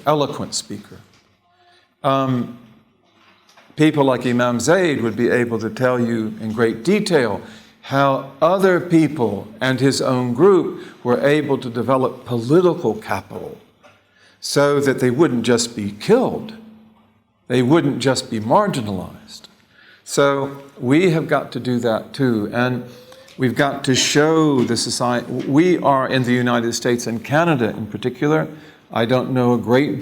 people like Imam Zayd would be able to tell you in great detail how other people and his own group were able to develop political capital so that they wouldn't just be killed, they wouldn't just be marginalized. So we have got to do that too, and we've got to show the society. We are in the United States and Canada in particular. I don't know a great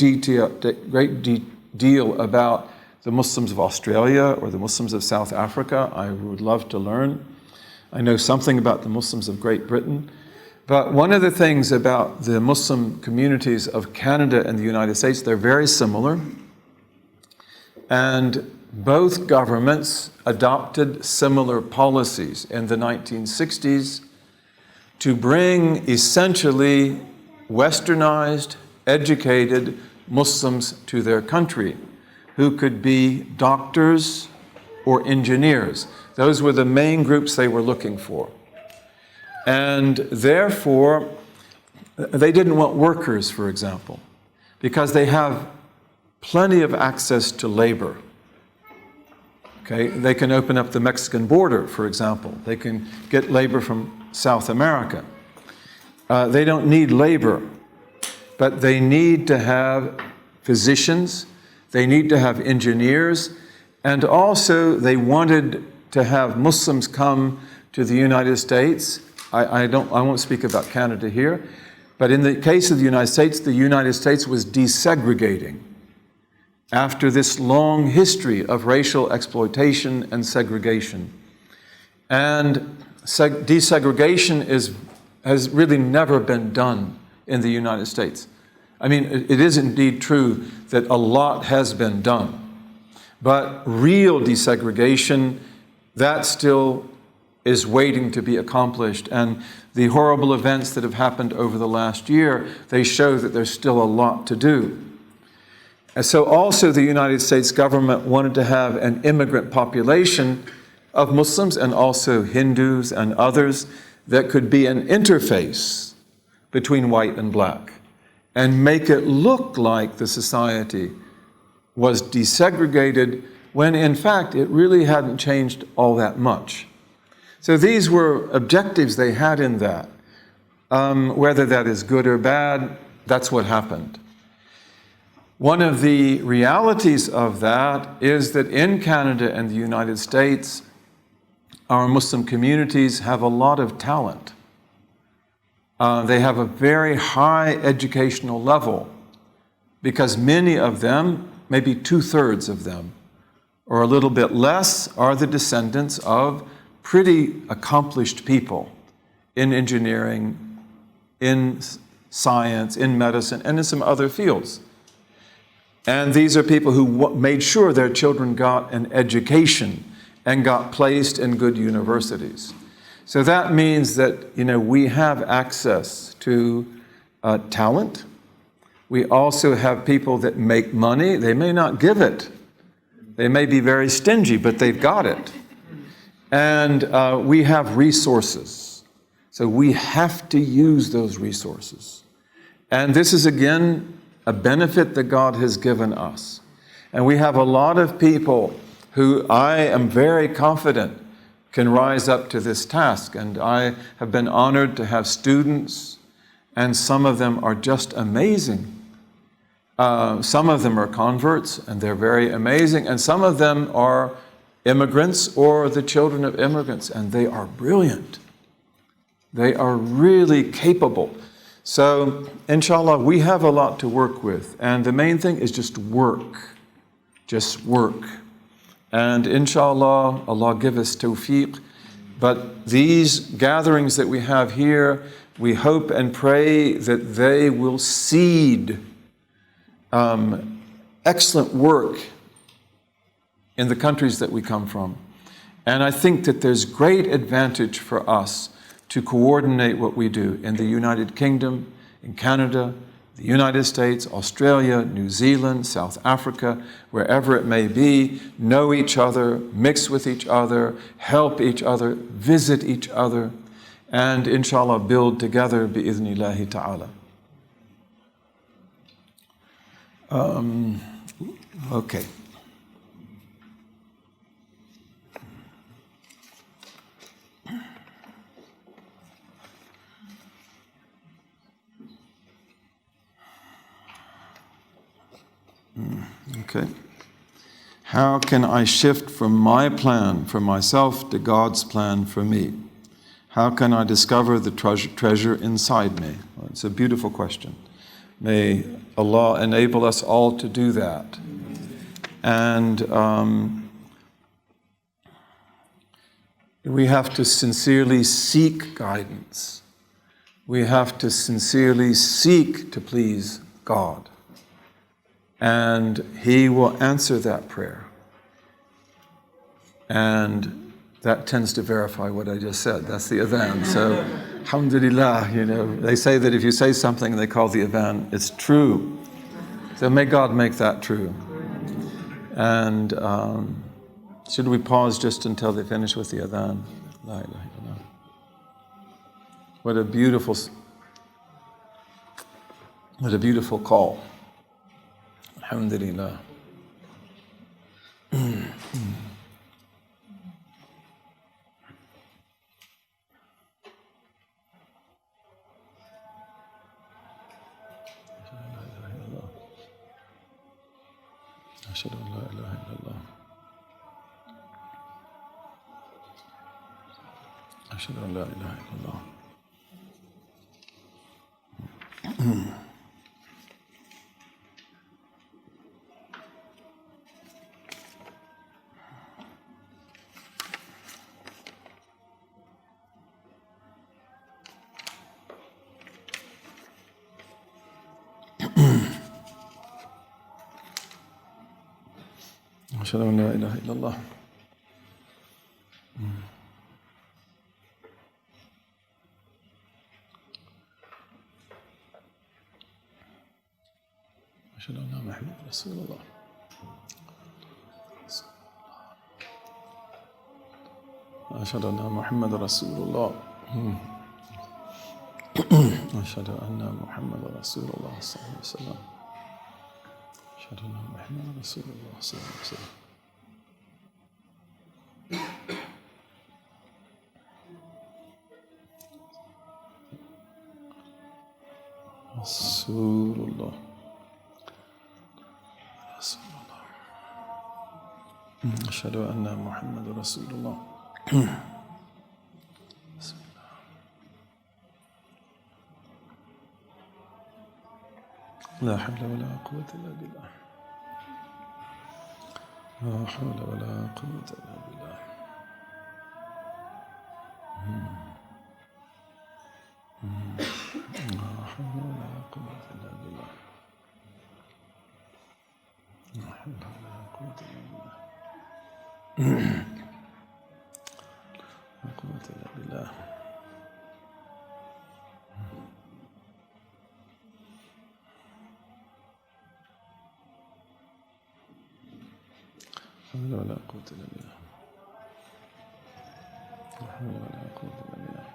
deal about the Muslims of Australia or the Muslims of South Africa. I would love to learn. I know something about the Muslims of Great Britain. But one of the things about the Muslim communities of Canada and the United States, they're very similar. And both governments adopted similar policies in the 1960s to bring essentially westernized, educated Muslims to their country, who could be doctors or engineers. Those were the main groups they were looking for. And therefore, they didn't want workers, for example, because they have plenty of access to labor. Okay, they can open up the Mexican border, for example. They can get labor from South America. They don't need labor, but they need to have physicians, they need to have engineers, and also they wanted to have Muslims come to the United States. I won't speak about Canada here, but in the case of the United States was desegregating after this long history of racial exploitation and segregation. And desegregation has really never been done in the United States. I mean, it is indeed true that a lot has been done, but real desegregation, that still is waiting to be accomplished. And the horrible events that have happened over the last year, they show that there's still a lot to do. And so also the United States government wanted to have an immigrant population of Muslims and also Hindus and others that could be an interface between white and black and make it look like the society was desegregated when in fact it really hadn't changed all that much. So these were objectives they had in that. Whether that is good or bad, that's what happened. One of the realities of that is that in Canada and the United States, our Muslim communities have a lot of talent. They have a very high educational level because many of them, maybe 2/3 of them, or a little bit less, are the descendants of pretty accomplished people in engineering, in science, in medicine, and in some other fields. And these are people who made sure their children got an education and got placed in good universities. So that means that, we have access to talent. We also have people that make money. They may not give it. They may be very stingy, but they've got it. And we have resources. So we have to use those resources. And this is, again, a benefit that God has given us. And we have a lot of people who I am very confident can rise up to this task. And I have been honored to have students, and some of them are just amazing. Some of them are converts, and they're very amazing. And some of them are immigrants or the children of immigrants, and they are brilliant. They are really capable. So, inshallah, we have a lot to work with. And the main thing is just work. Just work. And inshallah, Allah give us tawfiq. But these gatherings that we have here, we hope and pray that they will seed excellent work in the countries that we come from. And I think that there's great advantage for us to coordinate what we do in the United Kingdom, in Canada, the United States, Australia, New Zealand, South Africa, wherever it may be, know each other, mix with each other, help each other, visit each other, and inshallah build together bi'idhnillahi ta'ala. Okay. Okay. How can I shift from my plan for myself to God's plan for me? How can I discover the treasure inside me? Well, it's a beautiful question. May Allah enable us all to do that. And we have to sincerely seek guidance. We have to sincerely seek to please God. And He will answer that prayer. And that tends to verify what I just said. That's the adhan. So, alhamdulillah, they say that if you say something and they call the adhan, it's true. So may God make that true. And should we pause just until they finish with the adhan? La ilaha illallah. What a beautiful call. Alhamdulillah. أشهد أن لا إله إلا الله أشهد أن لا إله إلا الله أشهد أن لا إله إلا الله أشهد أن محمد رسول الله أشهد أن محمد رسول الله أشهد أن محمد رسول الله صلى الله عليه وسلم أشهد أن محمد رسول الله صلى الله عليه وسلم رسول الله رسول الله أشهد أن محمد رسول الله لا حول ولا قوة إلا بالله لا حول ولا قوة إلا بالله لا حول ولا قوة إلا بالله لا حول ولا قوة إلا بالله لا قوة إلا بالله لا حول ولا قوة إلا بالله لا حول ولا قوة إلا بالله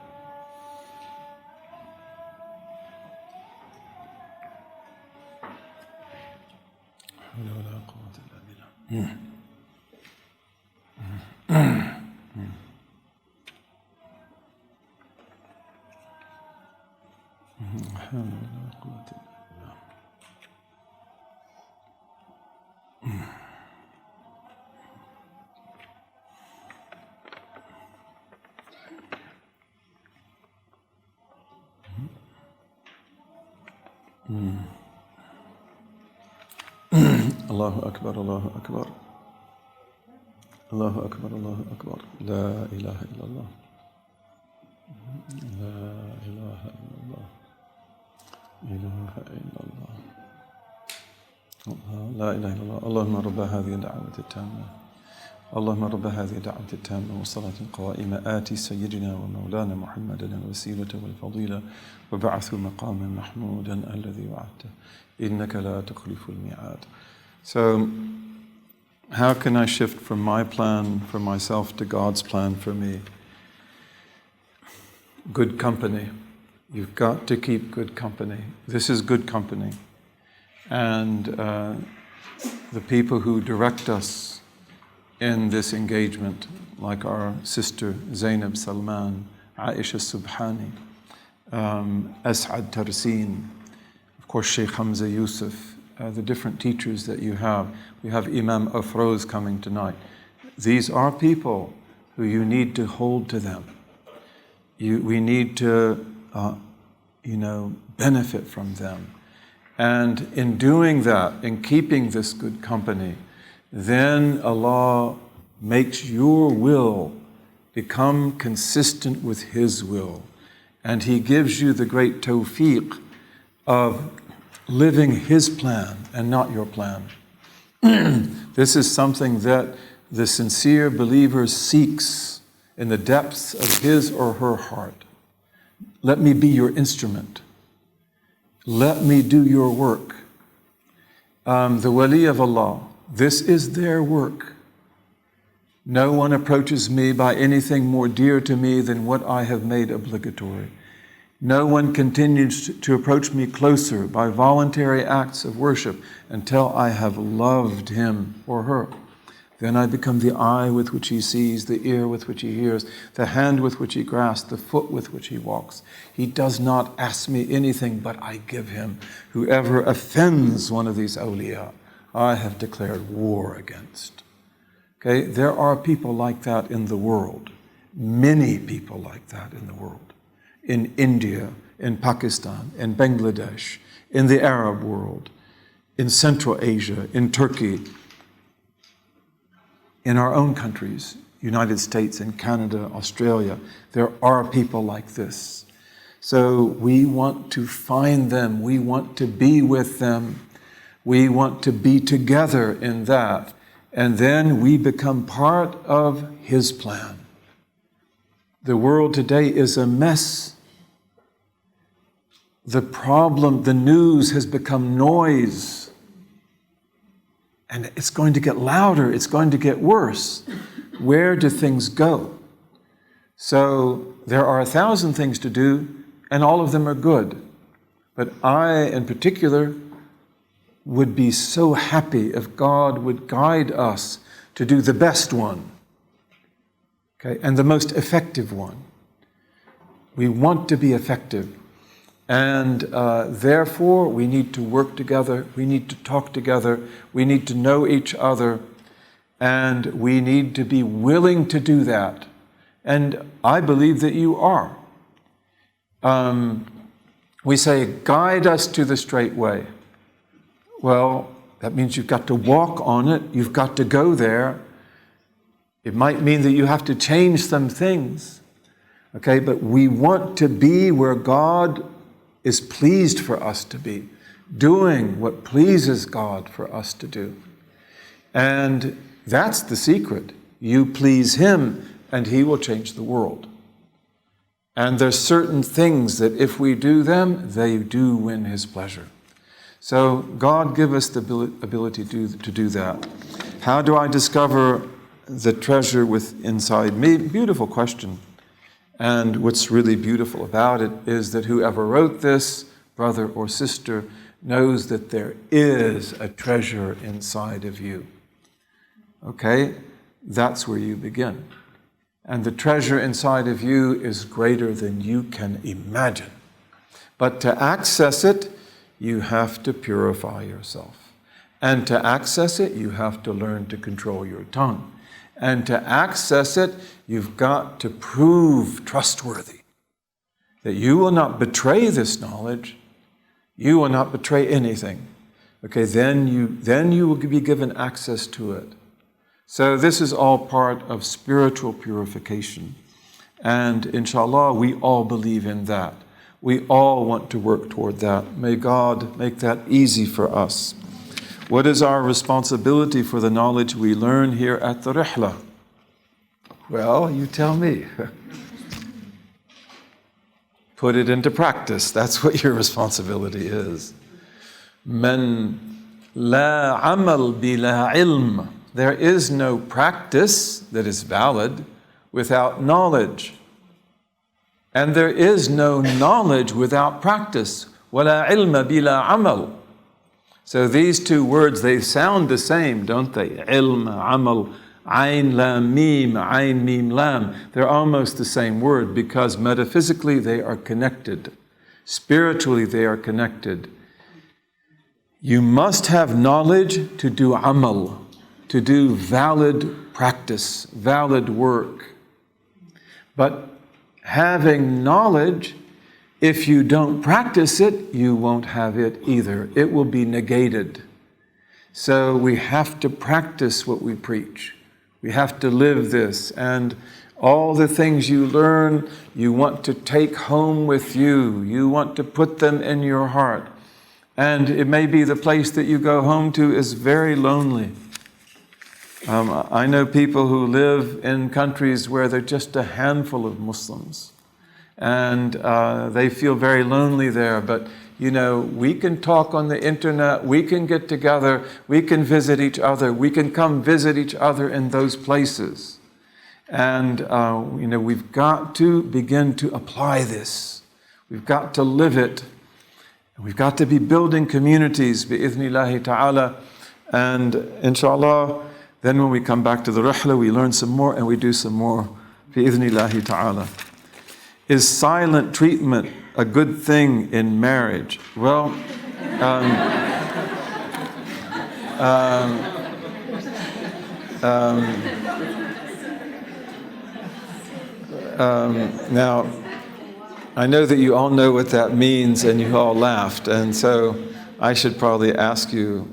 لا حول ولا قوة إلا بالله لا حول ولا قوة إلا بالله الله أكبر الله أكبر الله أكبر الله أكبر لا إله إلا الله لا إله إلا الله إله إلا الله لا إله إلا الله اللهم رب هذه الدعوة التامة اللهم رب هذه الدعوة التامة والصلاة القائمة آتي سيدنا ومولانا محمدا الوسيلة والفضيلة وبعثه مقاما محمودا الذي وعدته إنك لا تخلف الميعاد. So, how can I shift from my plan for myself to God's plan for me? Good company. You've got to keep good company. This is good company. And the people who direct us in this engagement, like our sister Zainab Salman, Aisha Subhani, As'ad Tarsin, of course Sheikh Hamza Yusuf, the different teachers that you have. We have Imam Afroz coming tonight. These are people who you need to hold to them. We need to, benefit from them. And in doing that, in keeping this good company, then Allah makes your will become consistent with His will. And He gives you the great tawfiq of living His plan and not your plan. This is something that the sincere believer seeks in the depths of his or her heart. Let me be your instrument. Let me do your work. The wali of Allah, this is their work. No one approaches me by anything more dear to me than what I have made obligatory. No one continues to approach me closer by voluntary acts of worship until I have loved him or her. Then I become the eye with which he sees, the ear with which he hears, the hand with which he grasps, the foot with which he walks. He does not ask me anything, but I give him. Whoever offends one of these awliya, I have declared war against. Okay, there are people like that in the world. Many people like that in the world. In India, in Pakistan, in Bangladesh, in the Arab world, in Central Asia, in Turkey, in our own countries, United States and Canada, Australia, there are people like this. So we want to find them, we want to be with them, we want to be together in that, and then we become part of His plan. The world today is a mess. The problem, the news has become noise. And it's going to get louder, it's going to get worse. Where do things go? So there are 1,000 things to do, and all of them are good. But I, in particular, would be so happy if God would guide us to do the best one, okay, and the most effective one. We want to be effective. And therefore, we need to work together, we need to talk together, we need to know each other, and we need to be willing to do that. And I believe that you are. We say, guide us to the straight way. Well, that means you've got to walk on it, you've got to go there. It might mean that you have to change some things, okay? But we want to be where God is pleased for us to be, doing what pleases God for us to do. And that's the secret. You please Him, and He will change the world. And there's certain things that if we do them, they do win His pleasure. So God give us the ability to do that. How do I discover the treasure inside me? Beautiful question. And what's really beautiful about it is that whoever wrote this, brother or sister, knows that there is a treasure inside of you. Okay? That's where you begin. And the treasure inside of you is greater than you can imagine. But to access it, you have to purify yourself. And to access it, you have to learn to control your tongue. And to access it, you've got to prove trustworthy. That you will not betray this knowledge. You will not betray anything. Okay, then you will be given access to it. So this is all part of spiritual purification. And inshallah, we all believe in that. We all want to work toward that. May God make that easy for us. What is our responsibility for the knowledge we learn here at the Rihla? Well, you tell me. Put it into practice. That's what your responsibility is. Man la amal bila ilm. There is no practice that is valid without knowledge. And there is no knowledge without practice. Wala ilma bila amal. So these two words, they sound the same, don't they? Ilm, amal, ayn, lam, mim, ayn, mim, lam. They're almost the same word because metaphysically they are connected. Spiritually they are connected. You must have knowledge to do amal, to do valid practice, valid work. But having knowledge, if you don't practice it, you won't have it either. It will be negated. So we have to practice what we preach. We have to live this. And all the things you learn, you want to take home with you. You want to put them in your heart. And it may be the place that you go home to is very lonely. I know people who live in countries where there are just a handful of Muslims. And they feel very lonely there. But, you know, we can talk on the internet. We can get together. We can visit each other. We can come visit each other in those places. And, you know, we've got to begin to apply this. We've got to live it. We've got to be building communities, bi'ithnillahi ta'ala. And inshallah, then when we come back to the rihla, we learn some more and we do some more, bi'ithnillahi ta'ala. Is silent treatment a good thing in marriage? Well, now, I know that you all know what that means and you all laughed, and so I should probably ask you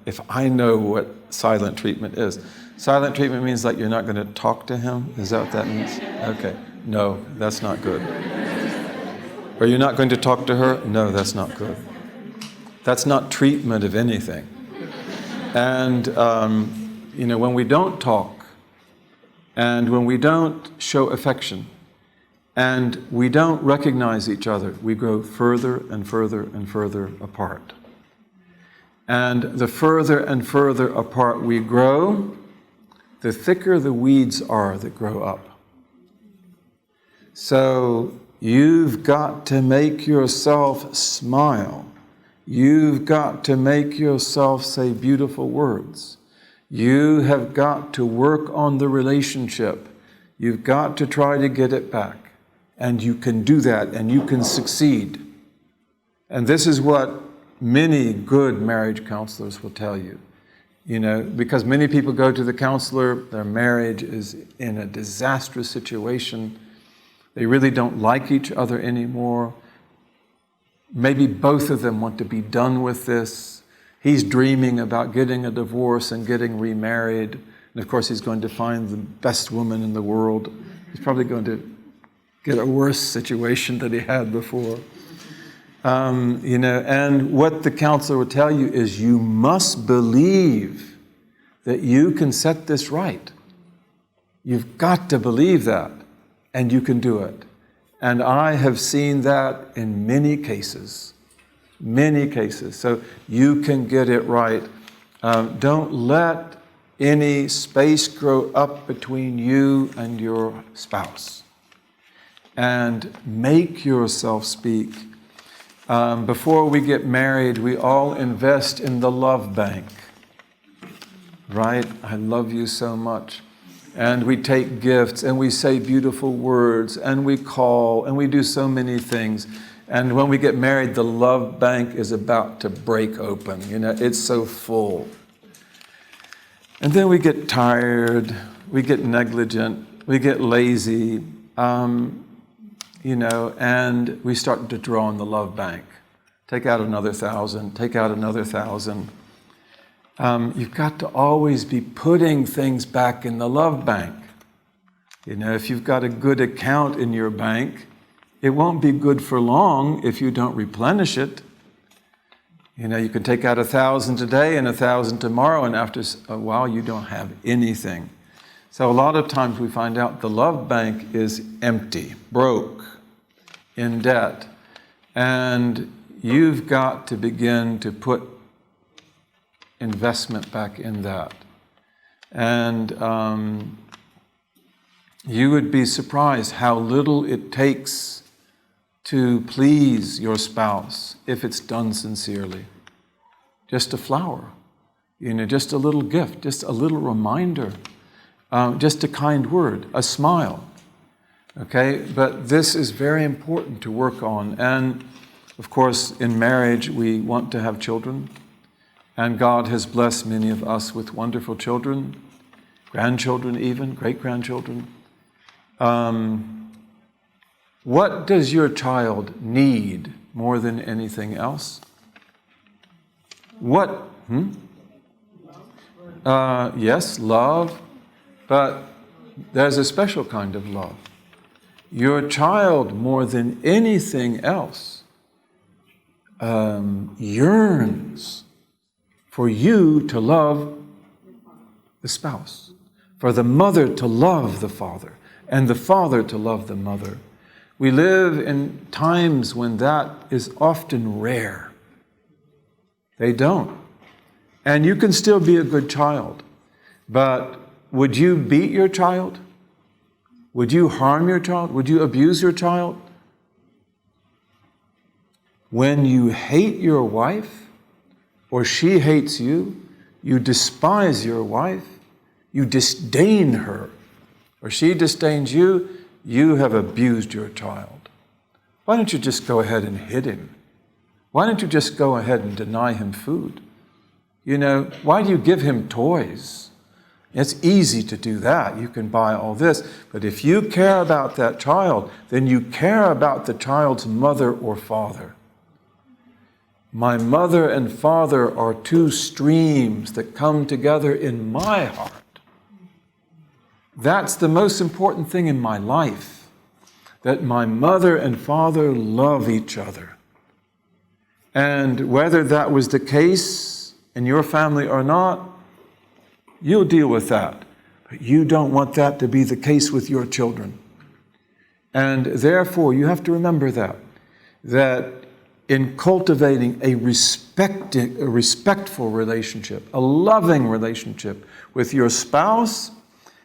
if I know what silent treatment is. Silent treatment means like you're not going to talk to him? Is that what that means? Okay. No, that's not good. Or you're not going to talk to her? No, that's not good. That's not treatment of anything. And, you know, when we don't talk, and when we don't show affection, and we don't recognize each other, we grow further and further and further apart. And the further and further apart we grow, the thicker the weeds are that grow up. So you've got to make yourself smile. You've got to make yourself say beautiful words. You have got to work on the relationship. You've got to try to get it back. And you can do that and you can succeed. And this is what many good marriage counselors will tell you. You know, because many people go to the counselor, their marriage is in a disastrous situation. They really don't like each other anymore. Maybe both of them want to be done with this. He's dreaming about getting a divorce and getting remarried. And of course, he's going to find the best woman in the world. He's probably going to get a worse situation than he had before. You know, and what the counselor will tell you is you must believe that you can set this right. You've got to believe that. And you can do it. And I have seen that in many cases. Many cases. So you can get it right. Don't let any space grow up between you and your spouse. And make yourself speak. Before we get married, we all invest in the love bank. Right? I love you so much. And we take gifts, and we say beautiful words, and we call, and we do so many things. And when we get married, the love bank is about to break open. You know, it's so full. And then we get tired, we get negligent, we get lazy, you know, and we start to draw on the love bank. Take out another 1,000, take out another 1,000. You've got to always be putting things back in the love bank. You know, if you've got a good account in your bank, it won't be good for long if you don't replenish it. You know, you can take out 1,000 today and 1,000 tomorrow, and after a while you don't have anything. So a lot of times we find out the love bank is empty, broke, in debt. And you've got to begin to put investment back in that. And you would be surprised how little it takes to please your spouse if it's done sincerely. just a flower, just a little gift, just a little reminder, just a kind word, a smile. Okay, but this is very important to work on. And of course, in marriage, we want to have children. And God has blessed many of us with wonderful children, grandchildren even, great-grandchildren. What does your child need more than anything else? What? Yes, love, but there's a special kind of love. Your child, more than anything else, yearns for you to love the spouse, for the mother to love the father, and the father to love the mother. We live in times when that is often rare. They don't. And you can still be a good child, but would you beat your child? Would you harm your child? Would you abuse your child? When you hate your wife, or she hates you, you despise your wife, you disdain her, or she disdains you, you have abused your child. Why don't you just go ahead and hit him? Why don't you just go ahead and deny him food? Why do you give him toys? It's easy to do that. You can buy all this. But if you care about that child, then you care about the child's mother or father. My mother and father are two streams that come together in my heart. That's the most important thing in my life, that my mother and father love each other. And whether that was the case in your family or not, you'll deal with that. But you don't want that to be the case with your children. And therefore, you have to remember that in cultivating a respectful relationship, a loving relationship with your spouse,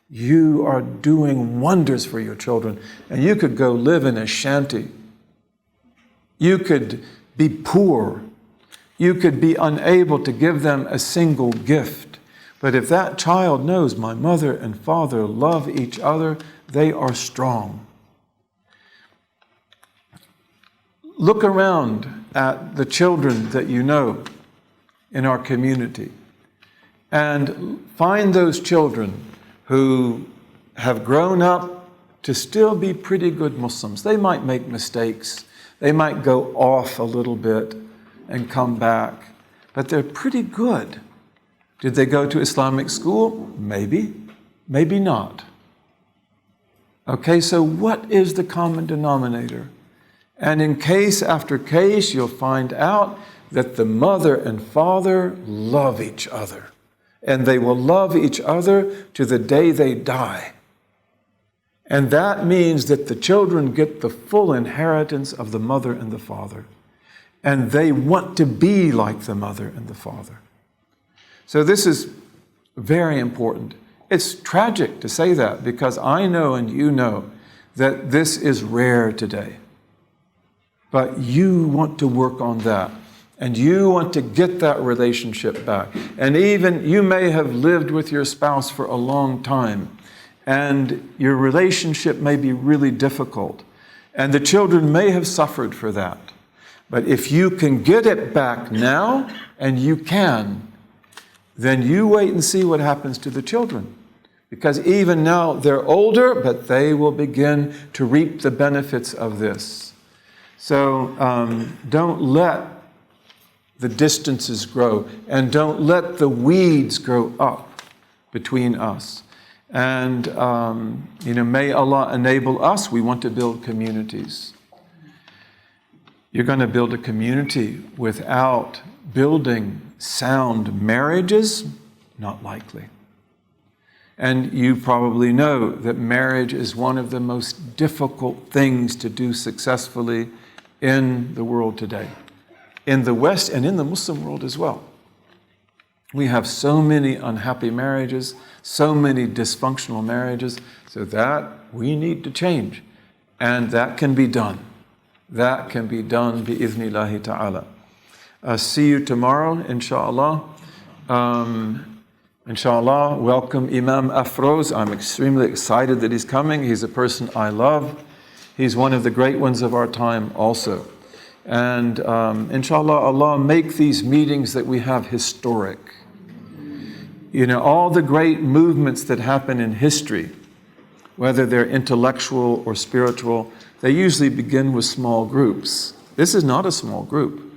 you are doing wonders for your children. And you could go live in a shanty. You could be poor. You could be unable to give them a single gift. But if that child knows my mother and father love each other, they are strong. Look around at the children that you know in our community and find those children who have grown up to still be pretty good Muslims. They might make mistakes. They might go off a little bit and come back, but they're pretty good. Did they go to Islamic school? Maybe. Maybe not. Okay, so what is the common denominator? And in case after case, you'll find out that the mother and father love each other. And they will love each other to the day they die. And that means that the children get the full inheritance of the mother and the father. And they want to be like the mother and the father. So this is very important. It's tragic to say that because I know and you know that this is rare today. But you want to work on that. And you want to get that relationship back. And even you may have lived with your spouse for a long time. And your relationship may be really difficult. And the children may have suffered for that. But if you can get it back now, and you can, then you wait and see what happens to the children. Because even now they're older, but they will begin to reap the benefits of this. So don't let the distances grow, and don't let the weeds grow up between us. And may Allah enable us. We want to build communities. You're going to build a community without building sound marriages? Not likely. And you probably know that marriage is one of the most difficult things to do successfully in the world today. In the West and in the Muslim world as well. We have so many unhappy marriages, so many dysfunctional marriages, so that we need to change. And that can be done. That can be done bi-idhnillahi ta'ala. See you tomorrow, inshallah. Inshallah, welcome Imam Afroz. I'm extremely excited that he's coming. He's a person I love. He's one of the great ones of our time also. And inshallah, Allah make these meetings that we have historic. You know, all the great movements that happen in history, whether they're intellectual or spiritual, they usually begin with small groups. This is not a small group.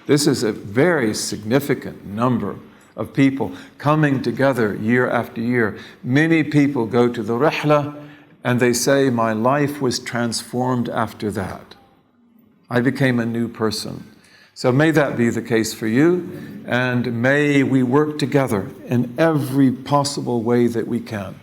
This is a very significant number of people coming together year after year. Many people go to the rihla and they say, my life was transformed after that. I became a new person. So may that be the case for you, and may we work together in every possible way that we can.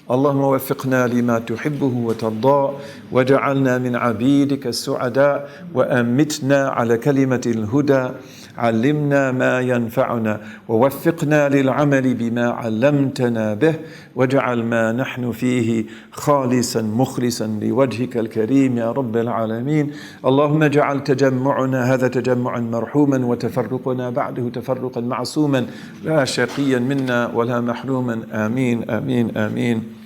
اللهم وفقنا لما تحبه وترضى وجعلنا من عبيدك السعداء وأمتنا على كلمة الهدى علمنا ما ينفعنا ووفقنا للعمل بما علمتنا به واجعل ما نحن فيه خالصا مخلصا لوجهك الكريم يا رب العالمين. اللهم اجعل تجمعنا هذا تجمعا مرحوما وتفرقنا بعده تفرقا معصوما لا شقيا منا ولا محروما. آمين آمين آمين.